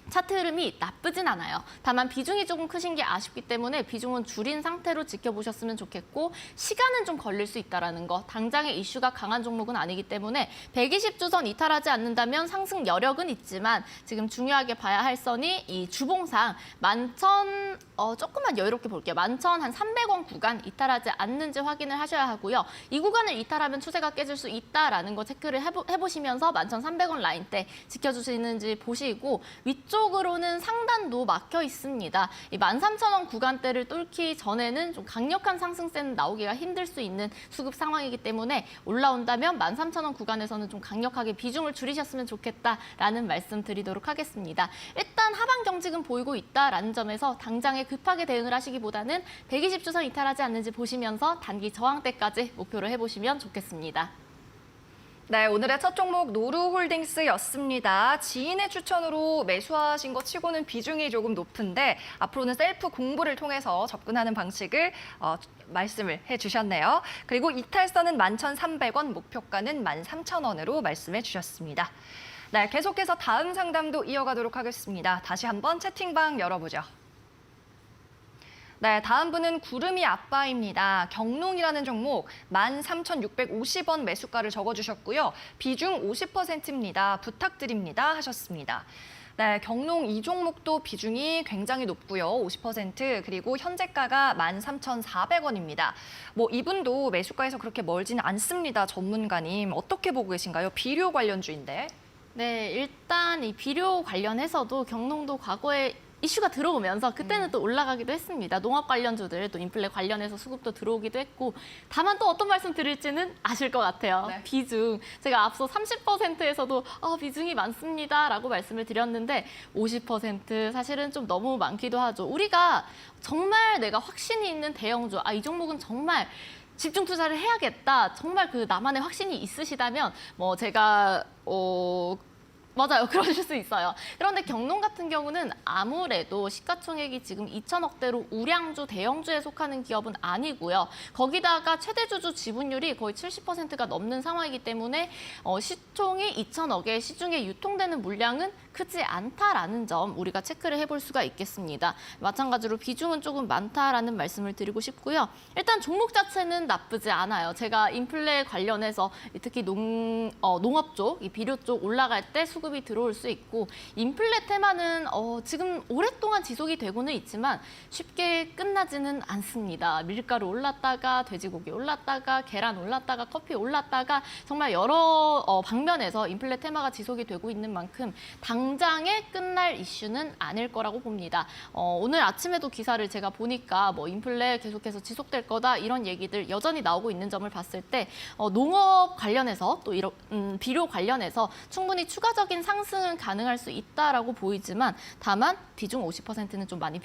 차트 흐름이 나쁘진 않아요. 다만 비중이 조금 크신 게 아쉽기 때문에 비중은 줄인 상태로 지켜보셨으면 좋겠고 시간은 좀 걸릴 수 있다는 거. 당장의 이슈가 강한 종목은 아니기 때문에 120주선 이탈하지 않는다면 상승 여력은 있지만 지금 중요하게 봐야 할 선이 이 주봉상 11,000 조금만 여유롭게 볼게요. 11,300원 구간 이탈하지 않는지 확인을 하셔야 하고요. 이 구간을 이탈하면 추세가 깨질 수 있다라는 거 체크를 해보시면서 11,300원 라인대 지켜주시는지 보시고 위쪽으로는 상단도 막혀 있습니다. 이 13,000원 구간대를 뚫기 전에는 좀 강력한 상승세는 나오기가 힘들 수 있는 수급 상황이기 때문에 올라온다면 13,000원 구간에서는 좀 강력하게 비중을 줄이셨으면 좋겠다라는 말씀 드리도록 하겠습니다. 일단 하방 경직은 보이고 있다라는 점에서 당장에 급하게 대응을 하시기보다는 120주선 이탈하지 않는지 보시면서 단기 저항대까지 목표를 해보시면 좋겠습니다. 네, 오늘의 첫 종목 노루홀딩스였습니다. 지인의 추천으로 매수하신 것 치고는 비중이 조금 높은데 앞으로는 셀프 공부를 통해서 접근하는 방식을 말씀을 해주셨네요. 그리고 이탈선은 11,300원, 목표가는 13,000원으로 말씀해 주셨습니다. 네, 계속해서 다음 상담도 이어가도록 하겠습니다. 다시 한번 채팅방 열어보죠. 네, 다음 분은 구름이 아빠입니다. 경농이라는 종목 13,650원 매수가를 적어주셨고요. 비중 50%입니다. 부탁드립니다 하셨습니다. 네, 경농 이 종목도 비중이 굉장히 높고요. 50% 그리고 현재가가 13,400원입니다. 뭐 이분도 매수가에서 그렇게 멀지는 않습니다. 전문가님 어떻게 보고 계신가요? 비료 관련주인데. 네, 일단 이 비료 관련해서도 경농도 과거에 이슈가 들어오면서 그때는 또 올라가기도 했습니다. 농업 관련주들 또 인플레 관련해서 수급도 들어오기도 했고 다만 또 어떤 말씀 드릴지는 아실 것 같아요. 네. 비중. 제가 앞서 30%에서도 비중이 많습니다라고 말씀을 드렸는데 50% 사실은 좀 너무 많기도 하죠. 우리가 정말 내가 확신이 있는 대형주, 이 종목은 정말 집중 투자를 해야겠다. 정말 그 나만의 확신이 있으시다면 뭐 제가 맞아요. 그러실 수 있어요. 그런데 경농 같은 경우는 아무래도 시가총액이 지금 2천억대로 우량주, 대형주에 속하는 기업은 아니고요. 거기다가 최대 주주 지분율이 거의 70%가 넘는 상황이기 때문에 시총이 2천억에 시중에 유통되는 물량은 크지 않다라는 점 우리가 체크를 해볼 수가 있겠습니다. 마찬가지로 비중은 조금 많다라는 말씀을 드리고 싶고요. 일단 종목 자체는 나쁘지 않아요. 제가 인플레 관련해서 특히 농업 쪽, 이 비료 쪽 올라갈 때 수급이 들어올 수 있고 인플레 테마는 지금 오랫동안 지속이 되고는 있지만 쉽게 끝나지는 않습니다. 밀가루 올랐다가 돼지고기 올랐다가 계란 올랐다가 커피 올랐다가 정말 여러 방면에서 인플레 테마가 지속이 되고 있는 만큼 당장에 끝날 이슈는 아닐 거라고 봅니다. 오늘 아침에도 기사를 제가 보니까 뭐 인플레 계속해서 지속될 거다 이런 얘기들 여전히 나오고 있는 점을 봤을 때 농업 관련해서 또 이런 비료 관련해서 충분히 추가적인 상승은 가능할 수 있다라고 보이지만 다만 비중 50%는 좀 많이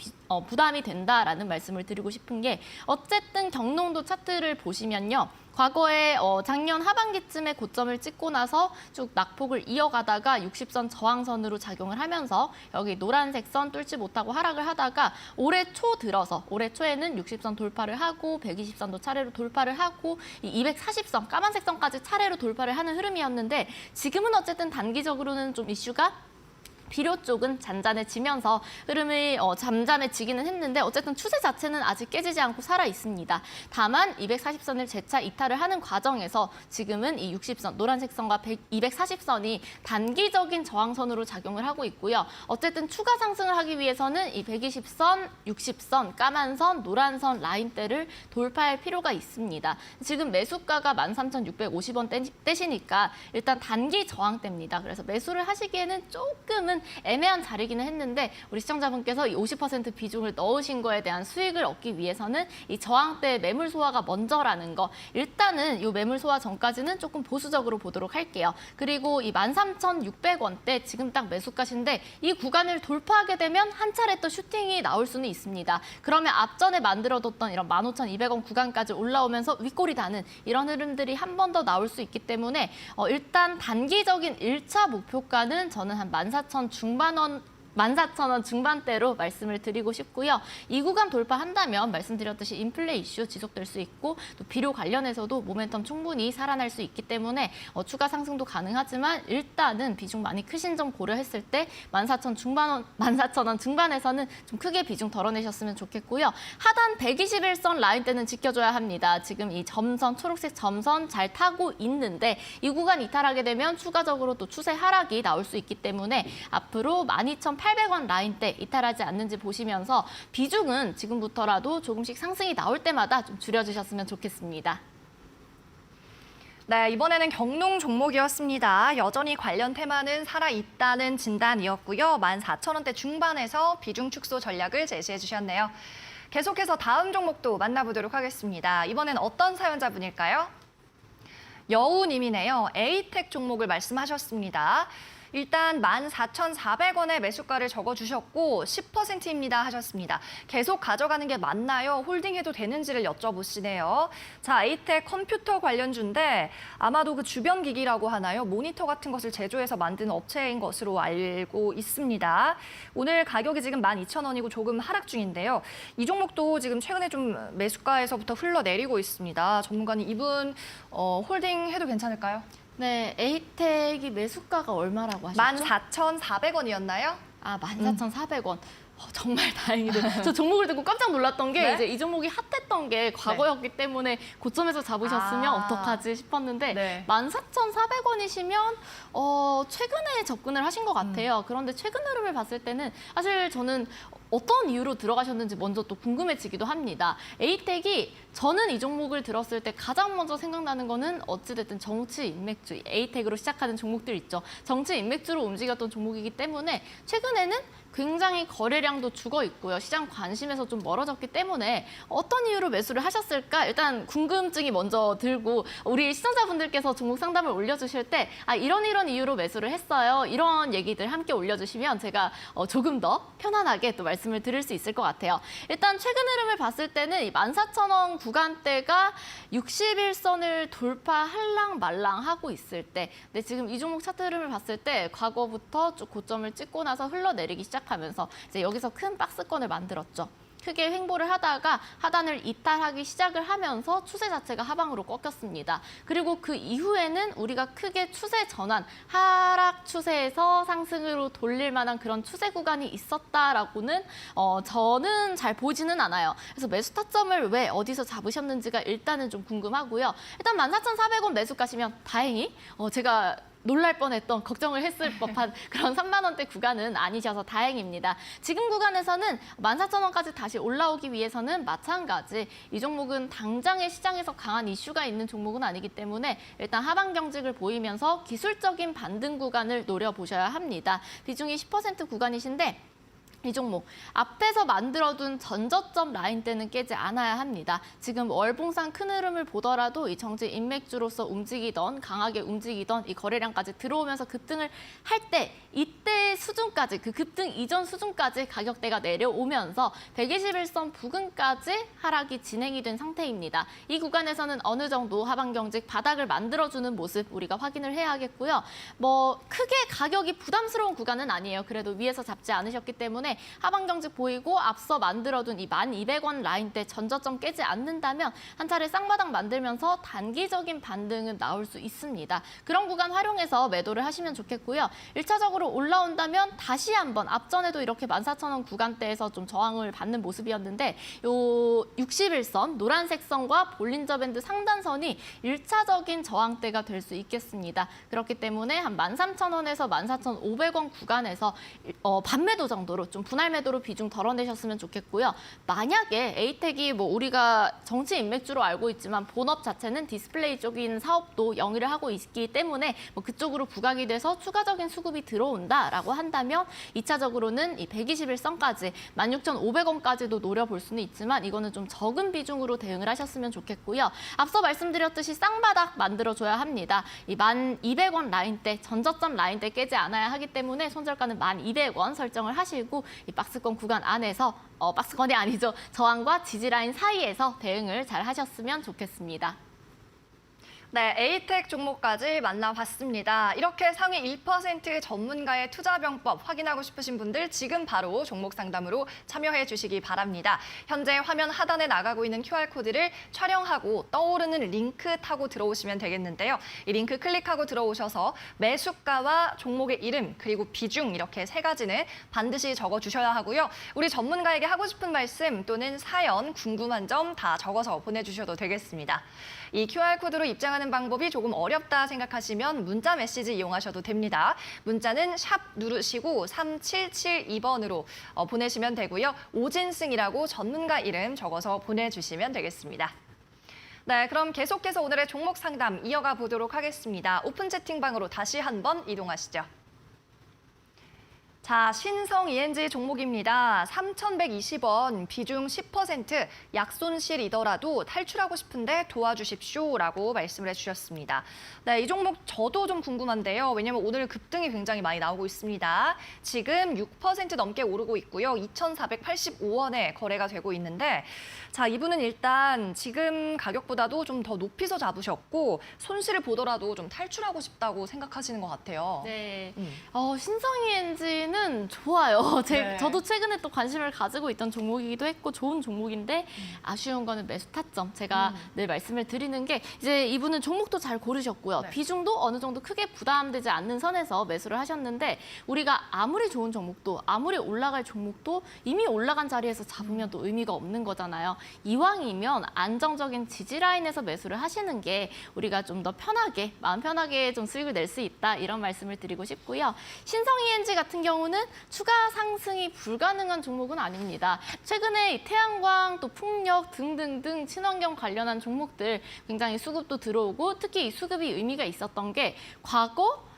부담이 된다라는 말씀을 드리고 싶은 게 어쨌든 경농도 차트를 보시면요. 과거에 작년 하반기쯤에 고점을 찍고 나서 쭉 낙폭을 이어가다가 60선 저항선으로 작용을 하면서 여기 노란색 선 뚫지 못하고 하락을 하다가 올해 초에는 60선 돌파를 하고 120선도 차례로 돌파를 하고 이 240선 까만색 선까지 차례로 돌파를 하는 흐름이었는데 지금은 어쨌든 단기적으로는 좀 이슈가 비료 쪽은 잔잔해지면서 흐름이 잠잠해지기는 했는데 어쨌든 추세 자체는 아직 깨지지 않고 살아 있습니다. 다만 240선을 재차 이탈을 하는 과정에서 지금은 이 60선, 노란색 선과 240선이 단기적인 저항선으로 작용을 하고 있고요. 어쨌든 추가 상승을 하기 위해서는 이 120선, 60선, 까만 선, 노란 선 라인대를 돌파할 필요가 있습니다. 지금 매수가가 13,650원 떼시니까 일단 단기 저항대입니다. 그래서 매수를 하시기에는 조금은 애매한 자리기는 했는데 우리 시청자분께서 이 50% 비중을 넣으신 거에 대한 수익을 얻기 위해서는 이 저항대 매물 소화가 먼저라는 거 일단은 이 매물 소화 전까지는 조금 보수적으로 보도록 할게요. 그리고 이 13,600원대 지금 딱 매수가신데 이 구간을 돌파하게 되면 한 차례 또 슈팅이 나올 수는 있습니다. 그러면 앞전에 만들어뒀던 이런 15,200원 구간까지 올라오면서 윗골이 다는 이런 흐름들이 한 번 더 나올 수 있기 때문에 일단 단기적인 1차 목표가는 저는 한 14,000원 중반대로 말씀을 드리고 싶고요. 이 구간 돌파한다면 말씀드렸듯이 인플레 이슈 지속될 수 있고 또 비료 관련해서도 모멘텀 충분히 살아날 수 있기 때문에 추가 상승도 가능하지만 일단은 비중 많이 크신 점 고려했을 때 14,000원 중반에서는 좀 크게 비중 덜어내셨으면 좋겠고요. 하단 121선 라인대는 지켜줘야 합니다. 지금 이 점선, 초록색 점선 잘 타고 있는데 이 구간 이탈하게 되면 추가적으로 또 추세 하락이 나올 수 있기 때문에 앞으로 12,800원 라인대 이탈하지 않는지 보시면서 비중은 지금부터라도 조금씩 상승이 나올 때마다 좀 줄여주셨으면 좋겠습니다. 네, 이번에는 경농 종목이었습니다. 여전히 관련 테마는 살아있다는 진단이었고요. 14,000원대 중반에서 비중 축소 전략을 제시해 주셨네요. 계속해서 다음 종목도 만나보도록 하겠습니다. 이번엔 어떤 사연자분일까요? 여우님이네요. 에이텍 종목을 말씀하셨습니다. 일단 14,400원의 매수가를 적어주셨고 10%입니다 하셨습니다. 계속 가져가는 게 맞나요? 홀딩해도 되는지를 여쭤보시네요. 자, 에이텍 컴퓨터 관련주인데 아마도 그 주변 기기라고 하나요? 모니터 같은 것을 제조해서 만드는 업체인 것으로 알고 있습니다. 오늘 가격이 지금 12,000원이고 조금 하락 중인데요. 이 종목도 지금 최근에 좀 매수가에서부터 흘러내리고 있습니다. 전문가님, 이분 홀딩해도 괜찮을까요? 네, 에이텍이 매수가가 얼마라고 하셨죠? 14,400원이었나요? 14,400원. 정말 다행이네요. 저 종목을 듣고 깜짝 놀랐던 게 네? 이제 이 종목이 핫했던 게 과거였기 때문에 고점에서 잡으셨으면 어떡하지 싶었는데 네. 14,400원이시면 최근에 접근을 하신 것 같아요. 그런데 최근 흐름을 봤을 때는 사실 저는 어떤 이유로 들어가셨는지 먼저 또 궁금해지기도 합니다. 에이텍이 저는 이 종목을 들었을 때 가장 먼저 생각나는 거는 어찌됐든 정치 인맥주, 에이텍으로 시작하는 종목들 있죠. 정치 인맥주로 움직였던 종목이기 때문에 최근에는 굉장히 거래량도 죽어 있고요. 시장 관심에서 좀 멀어졌기 때문에 어떤 이유로 매수를 하셨을까? 일단 궁금증이 먼저 들고 우리 시청자분들께서 종목 상담을 올려주실 때 이런 이유로 매수를 했어요. 이런 얘기들 함께 올려주시면 제가 조금 더 편안하게 또 말씀을 드릴 수 있을 것 같아요. 일단 최근 흐름을 봤을 때는 이 14,000원 구간대가 61선을 돌파할랑 말랑 하고 있을 때 근데 지금 이 종목 차트 흐름을 봤을 때 과거부터 쭉 고점을 찍고 나서 흘러내리기 시작하면서 이제 여기서 큰 박스권을 만들었죠. 크게 횡보를 하다가 하단을 이탈하기 시작을 하면서 추세 자체가 하방으로 꺾였습니다. 그리고 그 이후에는 우리가 크게 추세 전환, 하락 추세에서 상승으로 돌릴 만한 그런 추세 구간이 있었다라고는 저는 잘 보지는 않아요. 그래서 매수 타점을 왜 어디서 잡으셨는지가 일단은 좀 궁금하고요. 일단 14,400원 매수 가시면 다행히 제가 놀랄 뻔했던 걱정을 했을 법한 그런 3만 원대 구간은 아니셔서 다행입니다. 지금 구간에서는 14,000원까지 다시 올라오기 위해서는 마찬가지 이 종목은 당장의 시장에서 강한 이슈가 있는 종목은 아니기 때문에 일단 하방 경직을 보이면서 기술적인 반등 구간을 노려보셔야 합니다. 비중이 10% 구간이신데 이 종목 앞에서 만들어둔 전저점 라인대는 깨지 않아야 합니다. 지금 월봉상 큰 흐름을 보더라도 이 정치 인맥주로서 움직이던 강하게 움직이던 이 거래량까지 들어오면서 급등을 할 때 이때 수준까지 그 급등 이전 수준까지 가격대가 내려오면서 121선 부근까지 하락이 진행이 된 상태입니다. 이 구간에서는 어느 정도 하방 경직 바닥을 만들어주는 모습 우리가 확인을 해야 하겠고요. 크게 가격이 부담스러운 구간은 아니에요. 그래도 위에서 잡지 않으셨기 때문에 하방 경직 보이고 앞서 만들어둔 이 1,200원 라인대 전저점 깨지 않는다면 한 차례 쌍바닥 만들면서 단기적인 반등은 나올 수 있습니다. 그런 구간 활용해서 매도를 하시면 좋겠고요. 1차적으로 올라온다면 다시 한번 앞전에도 이렇게 14,000원 구간대에서 좀 저항을 받는 모습이었는데 요 61선 노란색 선과 볼린저 밴드 상단선이 1차적인 저항대가 될 수 있겠습니다. 그렇기 때문에 한 13,000원에서 14,500원 구간에서 반매도 정도로 좀 분할 매도로 비중 덜어내셨으면 좋겠고요. 만약에 에이텍이 우리가 정치 인맥주로 알고 있지만 본업 자체는 디스플레이 쪽인 사업도 영위를 하고 있기 때문에 그쪽으로 부각이 돼서 추가적인 수급이 들어온다라고 한다면 2차적으로는 이 121선까지 16,500원까지도 노려볼 수는 있지만 이거는 좀 적은 비중으로 대응을 하셨으면 좋겠고요. 앞서 말씀드렸듯이 쌍바닥 만들어줘야 합니다. 이 1,200원 라인대, 전저점 라인대 깨지 않아야 하기 때문에 손절가는 1,200원 설정을 하시고 이 박스권 구간 안에서 박스권이 아니죠. 저항과 지지라인 사이에서 대응을 잘 하셨으면 좋겠습니다. 네, 에이텍 종목까지 만나봤습니다. 이렇게 상위 1% 전문가의 투자병법 확인하고 싶으신 분들 지금 바로 종목 상담으로 참여해 주시기 바랍니다. 현재 화면 하단에 나가고 있는 QR코드를 촬영하고 떠오르는 링크 타고 들어오시면 되겠는데요. 이 링크 클릭하고 들어오셔서 매수가와 종목의 이름 그리고 비중 이렇게 세 가지는 반드시 적어주셔야 하고요. 우리 전문가에게 하고 싶은 말씀 또는 사연, 궁금한 점 다 적어서 보내주셔도 되겠습니다. 이 QR코드로 입장하는 방법이 조금 어렵다 생각하시면 문자 메시지 이용하셔도 됩니다. 문자는 샵 누르시고 3772번으로 보내시면 되고요. 오진승이라고 전문가 이름 적어서 보내주시면 되겠습니다. 네, 그럼 계속해서 오늘의 종목 상담 이어가 보도록 하겠습니다. 오픈 채팅방으로 다시 한번 이동하시죠. 자, 신성 ENG 종목입니다. 3,120원, 비중 10%, 약손실이더라도 탈출하고 싶은데 도와주십시오라고 말씀을 해주셨습니다. 네, 이 종목 저도 좀 궁금한데요. 왜냐면 오늘 급등이 굉장히 많이 나오고 있습니다. 지금 6% 넘게 오르고 있고요. 2,485원에 거래가 되고 있는데 자, 이분은 일단 지금 가격보다도 좀 더 높이서 잡으셨고 손실을 보더라도 좀 탈출하고 싶다고 생각하시는 것 같아요. 네, 신성 ENG는 좋아요. 네. 저도 최근에 또 관심을 가지고 있던 종목이기도 했고 좋은 종목인데 아쉬운 거는 매수 타점. 제가 늘 말씀을 드리는 게 이제 이분은 종목도 잘 고르셨고요. 네. 비중도 어느 정도 크게 부담되지 않는 선에서 매수를 하셨는데 우리가 아무리 좋은 종목도 아무리 올라갈 종목도 이미 올라간 자리에서 잡으면 또 의미가 없는 거잖아요. 이왕이면 안정적인 지지 라인에서 매수를 하시는 게 우리가 좀 더 편하게 마음 편하게 좀 수익을 낼 수 있다 이런 말씀을 드리고 싶고요. 신성 ENG 같은 경우 경우는 추가 상승이 불가능한 종목은 아닙니다. 최근에 이 태양광, 또 풍력 등등등 친환경 관련한 종목들 굉장히 수급도 들어오고 특히 이 수급이 의미가 있었던 게 과거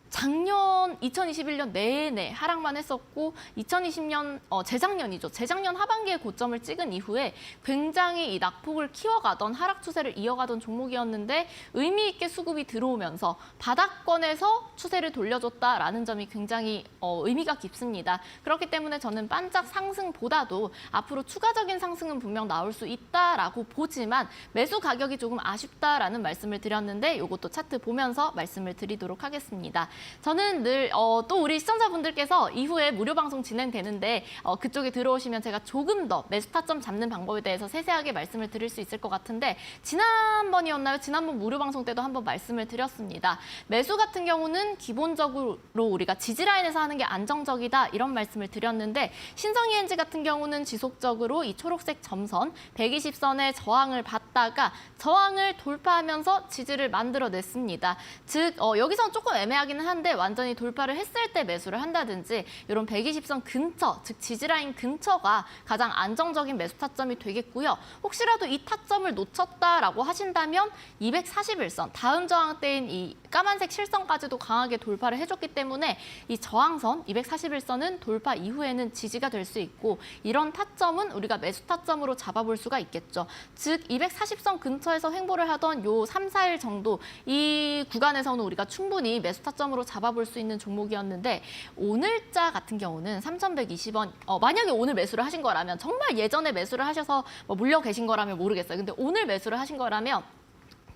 작년 2021년 내내 하락만 했었고 2020년 재작년이죠. 재작년 하반기에 고점을 찍은 이후에 굉장히 이 낙폭을 키워가던 하락 추세를 이어가던 종목이었는데 의미 있게 수급이 들어오면서 바닥권에서 추세를 돌려줬다라는 점이 굉장히 의미가 깊습니다. 그렇기 때문에 저는 반짝 상승보다도 앞으로 추가적인 상승은 분명 나올 수 있다라고 보지만 매수 가격이 조금 아쉽다라는 말씀을 드렸는데 이것도 차트 보면서 말씀을 드리도록 하겠습니다. 저는 늘 또 우리 시청자분들께서 이후에 무료 방송 진행되는데 그쪽에 들어오시면 제가 조금 더 매수 타점 잡는 방법에 대해서 세세하게 말씀을 드릴 수 있을 것 같은데 지난번이었나요? 지난번 무료 방송 때도 한번 말씀을 드렸습니다. 매수 같은 경우는 기본적으로 우리가 지지라인에서 하는 게 안정적이다 이런 말씀을 드렸는데 신성 ENG 같은 경우는 지속적으로 이 초록색 점선 120선의 저항을 받다가 저항을 돌파하면서 지지를 만들어냈습니다. 즉 여기서는 조금 애매하기는 한데 완전히 돌파를 했을 때 매수를 한다든지 이런 120선 근처, 즉 지지라인 근처가 가장 안정적인 매수 타점이 되겠고요. 혹시라도 이 타점을 놓쳤다라고 하신다면 241선, 다음 저항대인 이 까만색 실선까지도 강하게 돌파를 해줬기 때문에 이 저항선 241선은 돌파 이후에는 지지가 될 수 있고 이런 타점은 우리가 매수 타점으로 잡아볼 수가 있겠죠. 즉 240선 근처에서 횡보를 하던 요 3, 4일 정도 이 구간에서는 우리가 충분히 매수 타점으로 잡아볼 수 있는 종목이었는데 오늘자 같은 경우는 3,120원. 만약에 오늘 매수를 하신 거라면 정말 예전에 매수를 하셔서 몰려 계신 거라면 모르겠어요. 근데 오늘 매수를 하신 거라면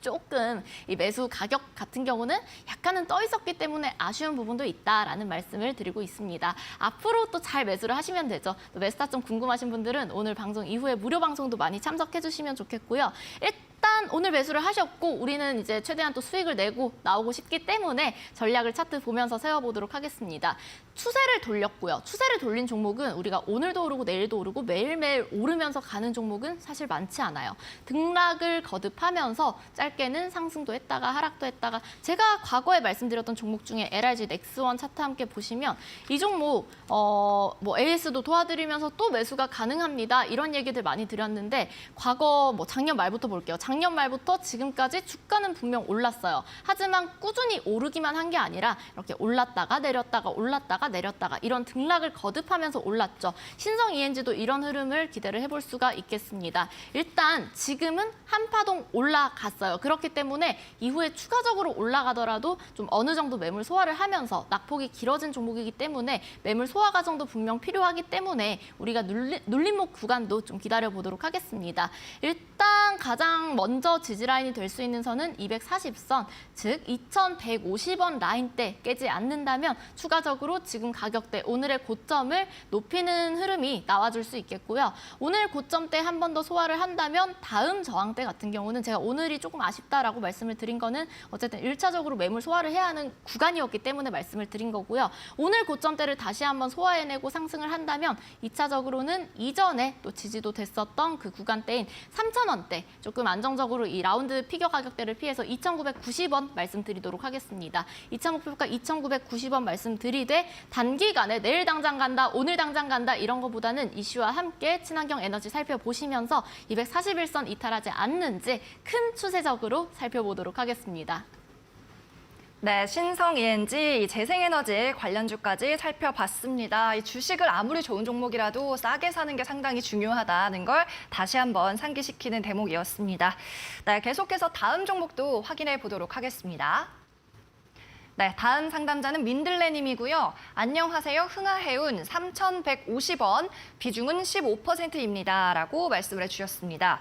조금 이 매수 가격 같은 경우는 약간은 떠 있었기 때문에 아쉬운 부분도 있다라는 말씀을 드리고 있습니다. 앞으로 또 잘 매수를 하시면 되죠. 또 매수 타점 궁금하신 분들은 오늘 방송 이후에 무료 방송도 많이 참석해 주시면 좋겠고요. 일단 오늘 매수를 하셨고 우리는 이제 최대한 또 수익을 내고 나오고 싶기 때문에 전략을 차트 보면서 세워보도록 하겠습니다. 추세를 돌렸고요. 추세를 돌린 종목은 우리가 오늘도 오르고 내일도 오르고 매일매일 오르면서 가는 종목은 사실 많지 않아요. 등락을 거듭하면서 짧게는 상승도 했다가 하락도 했다가 제가 과거에 말씀드렸던 종목 중에 LRG 넥스원 차트 함께 보시면 이 종목 AS도 도와드리면서 또 매수가 가능합니다. 이런 얘기들 많이 드렸는데 과거 작년 말부터 볼게요. 작년 말부터 지금까지 주가는 분명 올랐어요. 하지만 꾸준히 오르기만 한 게 아니라 이렇게 올랐다가 내렸다가 올랐다가 내렸다가 이런 등락을 거듭하면서 올랐죠. 신성 ENG도 이런 흐름을 기대를 해볼 수가 있겠습니다. 일단 지금은 한파동 올라갔어요. 그렇기 때문에 이후에 추가적으로 올라가더라도 좀 어느 정도 매물 소화를 하면서 낙폭이 길어진 종목이기 때문에 매물 소화 과정도 분명 필요하기 때문에 우리가 눌림목 구간도 좀 기다려보도록 하겠습니다. 일단 가장 먼저 지지라인이 될 수 있는 선은 240선, 즉 2150원 라인대 깨지 않는다면 추가적으로 지금 가격대 오늘의 고점을 높이는 흐름이 나와줄 수 있겠고요. 오늘 고점대 한 번 더 소화를 한다면 다음 저항대 같은 경우는 제가 오늘이 조금 아쉽다라고 말씀을 드린 거는 어쨌든 1차적으로 매물 소화를 해야 하는 구간이었기 때문에 말씀을 드린 거고요. 오늘 고점대를 다시 한번 소화해내고 상승을 한다면 2차적으로는 이전에 또 지지도 됐었던 그 구간대인 3,000원대 조금 안정적으로 이 라운드 피겨 가격대를 피해서 2,990원 말씀드리도록 하겠습니다. 2차 목표가 2,990원 말씀드리되 단기간에 내일 당장 간다, 오늘 당장 간다 이런 것보다는 이슈와 함께 친환경 에너지 살펴보시면서 241선 이탈하지 않는지 큰 추세적으로 살펴보도록 하겠습니다. 네, 신성 ENG, 재생에너지 관련주까지 살펴봤습니다. 이 주식을 아무리 좋은 종목이라도 싸게 사는 게 상당히 중요하다는 걸 다시 한번 상기시키는 대목이었습니다. 네, 계속해서 다음 종목도 확인해 보도록 하겠습니다. 네, 다음 상담자는 민들레님이고요. 안녕하세요. 흥하해운 3,150원, 비중은 15%입니다. 라고 말씀을 해주셨습니다.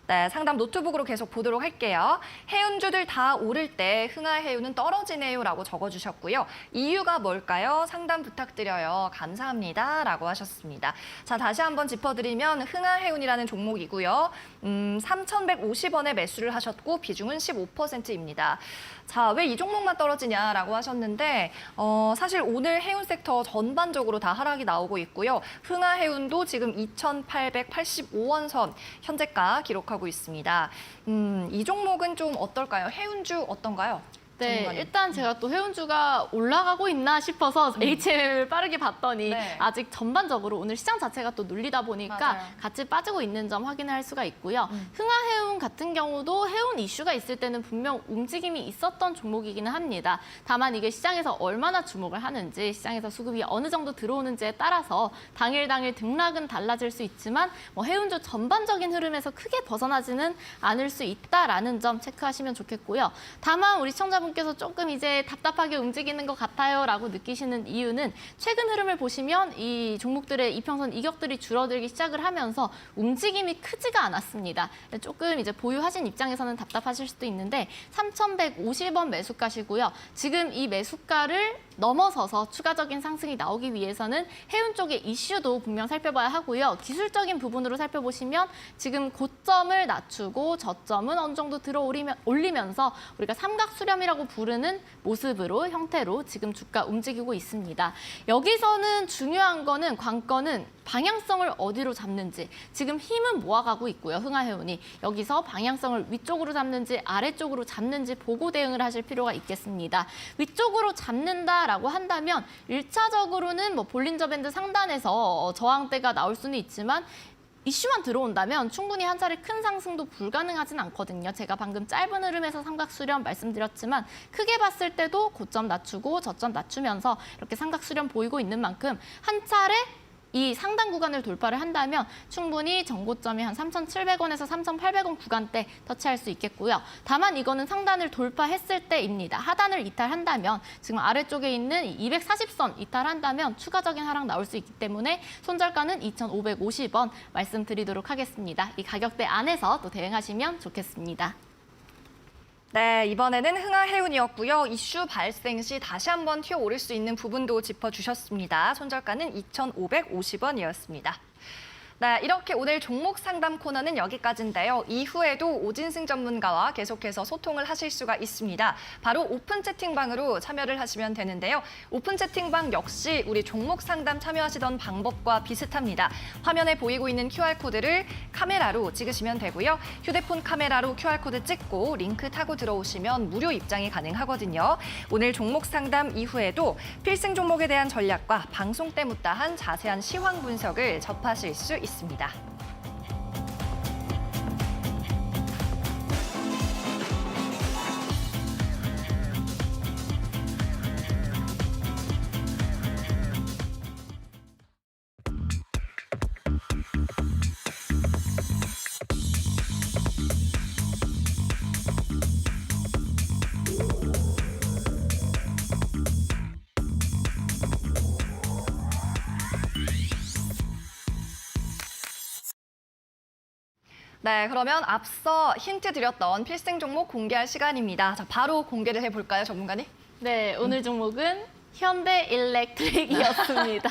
네, 상담 노트북으로 계속 보도록 할게요. 해운주들 다 오를 때 흥하해운은 떨어지네요 라고 적어주셨고요. 이유가 뭘까요? 상담 부탁드려요. 감사합니다. 라고 하셨습니다. 자, 다시 한번 짚어드리면 흥하해운이라는 종목이고요. 3,150원에 매수를 하셨고 비중은 15%입니다. 자, 왜 이 종목만 떨어지냐라고 하셨는데 사실 오늘 해운 섹터 전반적으로 다 하락이 나오고 있고요. 흥하해운도 지금 2,885원 선 현재가 기록하고 있습니다. 이 종목은 좀 어떨까요? 해운주 어떤가요? 네, 전문가님. 일단 제가 또 해운주가 올라가고 있나 싶어서 HM을 빠르게 봤더니 네. 아직 전반적으로 오늘 시장 자체가 또 눌리다 보니까 맞아요. 같이 빠지고 있는 점 확인할 수가 있고요. 흥하해운 같은 경우도 해운 이슈가 있을 때는 분명 움직임이 있었던 종목이기는 합니다. 다만 이게 시장에서 얼마나 주목을 하는지, 시장에서 수급이 어느 정도 들어오는지에 따라서 당일 등락은 달라질 수 있지만 뭐 해운주 전반적인 흐름에서 크게 벗어나지는 않을 수 있다라는 점 체크하시면 좋겠고요. 다만 우리 시청자분께서 조금 이제 답답하게 움직이는 것 같아요라고 느끼시는 이유는 최근 흐름을 보시면 이 종목들의 이평선 이격들이 줄어들기 시작을 하면서 움직임이 크지가 않았습니다. 조금 이제 보유하신 입장에서는 답답하실 수도 있는데 3,150원 매수가시고요. 지금 이 매수가를 넘어서서 추가적인 상승이 나오기 위해서는 해운 쪽의 이슈도 분명 살펴봐야 하고요. 기술적인 부분으로 살펴보시면 지금 고점을 낮추고 저점은 어느 정도 올리면서 우리가 삼각 수렴이라고 부르는 모습으로 형태로 지금 주가 움직이고 있습니다. 여기서는 중요한 거는 관건은 방향성을 어디로 잡는지, 지금 힘은 모아가고 있고요. 흥하해운이 여기서 방향성을 위쪽으로 잡는지 아래쪽으로 잡는지 보고 대응을 하실 필요가 있겠습니다. 위쪽으로 잡는다라고 한다면 1차적으로는 뭐 볼린저 밴드 상단에서 저항대가 나올 수는 있지만 이슈만 들어온다면 충분히 한 차례 큰 상승도 불가능하진 않거든요. 제가 방금 짧은 흐름에서 삼각 수렴 말씀드렸지만 크게 봤을 때도 고점 낮추고 저점 낮추면서 이렇게 삼각 수렴 보이고 있는 만큼 한 차례 이 상단 구간을 돌파를 한다면 충분히 정고점이 한 3,700원에서 3,800원 구간대 터치할 수 있겠고요. 다만 이거는 상단을 돌파했을 때입니다. 하단을 이탈한다면 지금 아래쪽에 있는 240선 이탈한다면 추가적인 하락 나올 수 있기 때문에 손절가는 2,550원 말씀드리도록 하겠습니다. 이 가격대 안에서 또 대응하시면 좋겠습니다. 네, 이번에는 흥하해운이었고요. 이슈 발생 시 다시 한번 튀어오를 수 있는 부분도 짚어주셨습니다. 손절가는 2,550원이었습니다. 네, 이렇게 오늘 종목 상담 코너는 여기까지인데요. 이후에도 오진승 전문가와 계속해서 소통을 하실 수가 있습니다. 바로 오픈 채팅방으로 참여를 하시면 되는데요. 오픈 채팅방 역시 우리 종목 상담 참여하시던 방법과 비슷합니다. 화면에 보이고 있는 QR코드를 카메라로 찍으시면 되고요. 휴대폰 카메라로 QR코드 찍고 링크 타고 들어오시면 무료 입장이 가능하거든요. 오늘 종목 상담 이후에도 필승 종목에 대한 전략과 방송 때 묻다한 자세한 시황 분석을 접하실 수 있습니다. 네, 그러면 앞서 힌트 드렸던 필승 종목 공개할 시간입니다. 자, 바로 공개를 해볼까요, 전문가님? 네, 오늘 종목은 현대일렉트릭이었습니다.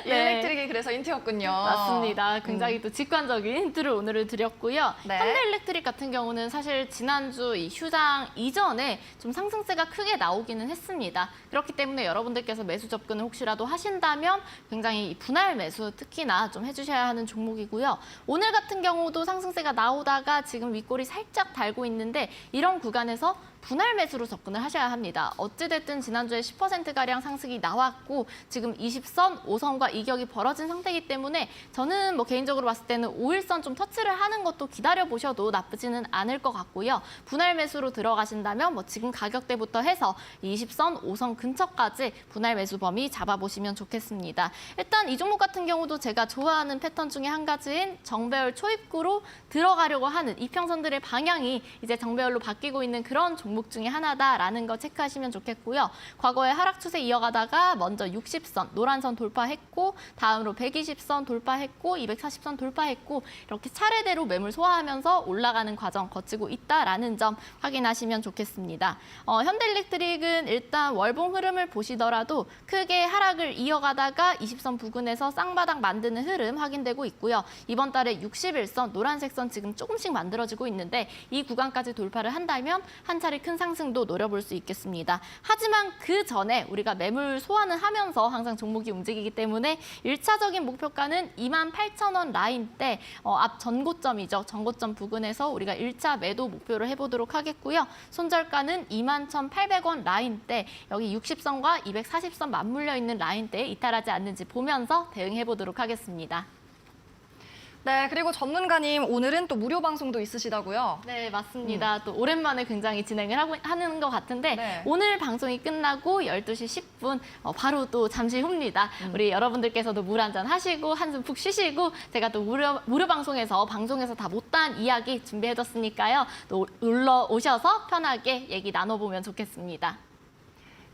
네. 일렉트릭이 그래서 힌트였군요. 맞습니다. 굉장히 또 직관적인 힌트를 오늘 드렸고요. 네. 현대일렉트릭 같은 경우는 사실 지난주 이 휴장 이전에 좀 상승세가 크게 나오기는 했습니다. 그렇기 때문에 여러분들께서 매수 접근을 혹시라도 하신다면 굉장히 분할 매수 특히나 좀 해주셔야 하는 종목이고요. 오늘 같은 경우도 상승세가 나오다가 지금 윗골이 살짝 달고 있는데 이런 구간에서 분할 매수로 접근을 하셔야 합니다. 어찌됐든 지난주에 10%가량 상승이 나왔고 지금 20선, 5선과 이격이 벌어진 상태이기 때문에 저는 뭐 개인적으로 봤을 때는 5일선 좀 터치를 하는 것도 기다려보셔도 나쁘지는 않을 것 같고요. 분할 매수로 들어가신다면 뭐 지금 가격대부터 해서 20선, 5선 근처까지 분할 매수 범위 잡아보시면 좋겠습니다. 일단 이 종목 같은 경우도 제가 좋아하는 패턴 중에 한 가지인 정배열 초입구로 들어가려고 하는 이평선들의 방향이 이제 정배열로 바뀌고 있는 그런 종목 중에 하나다라는 거 체크하시면 좋겠고요. 과거에 하락 추세 이어가다가 먼저 60선, 노란선 돌파했고 다음으로 120선 돌파했고 240선 돌파했고 이렇게 차례대로 매물 소화하면서 올라가는 과정 거치고 있다라는 점 확인하시면 좋겠습니다. 현대일렉트릭은 일단 월봉 흐름을 보시더라도 크게 하락을 이어가다가 20선 부근에서 쌍바닥 만드는 흐름 확인되고 있고요. 이번 달에 61선, 노란색 선 지금 조금씩 만들어지고 있는데 이 구간까지 돌파를 한다면 한 차례 차례 큰 상승도 노려볼 수 있겠습니다. 하지만 그 전에 우리가 매물 소화는 하면서 항상 종목이 움직이기 때문에 1차적인 목표가는 28,000원 라인대 앞 전고점이죠. 전고점 부근에서 우리가 1차 매도 목표를 해보도록 하겠고요. 손절가는 21,800원 라인대, 여기 60선과 240선 맞물려 있는 라인대에 이탈하지 않는지 보면서 대응해보도록 하겠습니다. 네, 그리고 전문가님 오늘은 또 무료 방송도 있으시다고요? 네, 맞습니다. 또 오랜만에 굉장히 진행을 하는 것 같은데 네. 오늘 방송이 끝나고 12시 10분 바로 또 잠시 후입니다. 우리 여러분들께서도 물 한잔 하시고 한숨 푹 쉬시고 제가 또 무료 방송에서 다 못다한 이야기 준비해뒀으니까요. 또 놀러 오셔서 편하게 얘기 나눠보면 좋겠습니다.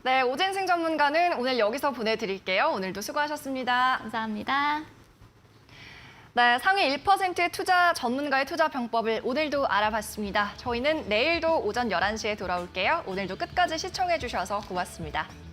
네, 오진승 전문가는 오늘 여기서 보내드릴게요. 오늘도 수고하셨습니다. 감사합니다. 네, 상위 1% 투자 전문가의 투자 병법을 오늘도 알아봤습니다. 저희는 내일도 오전 11시에 돌아올게요. 오늘도 끝까지 시청해 주셔서 고맙습니다.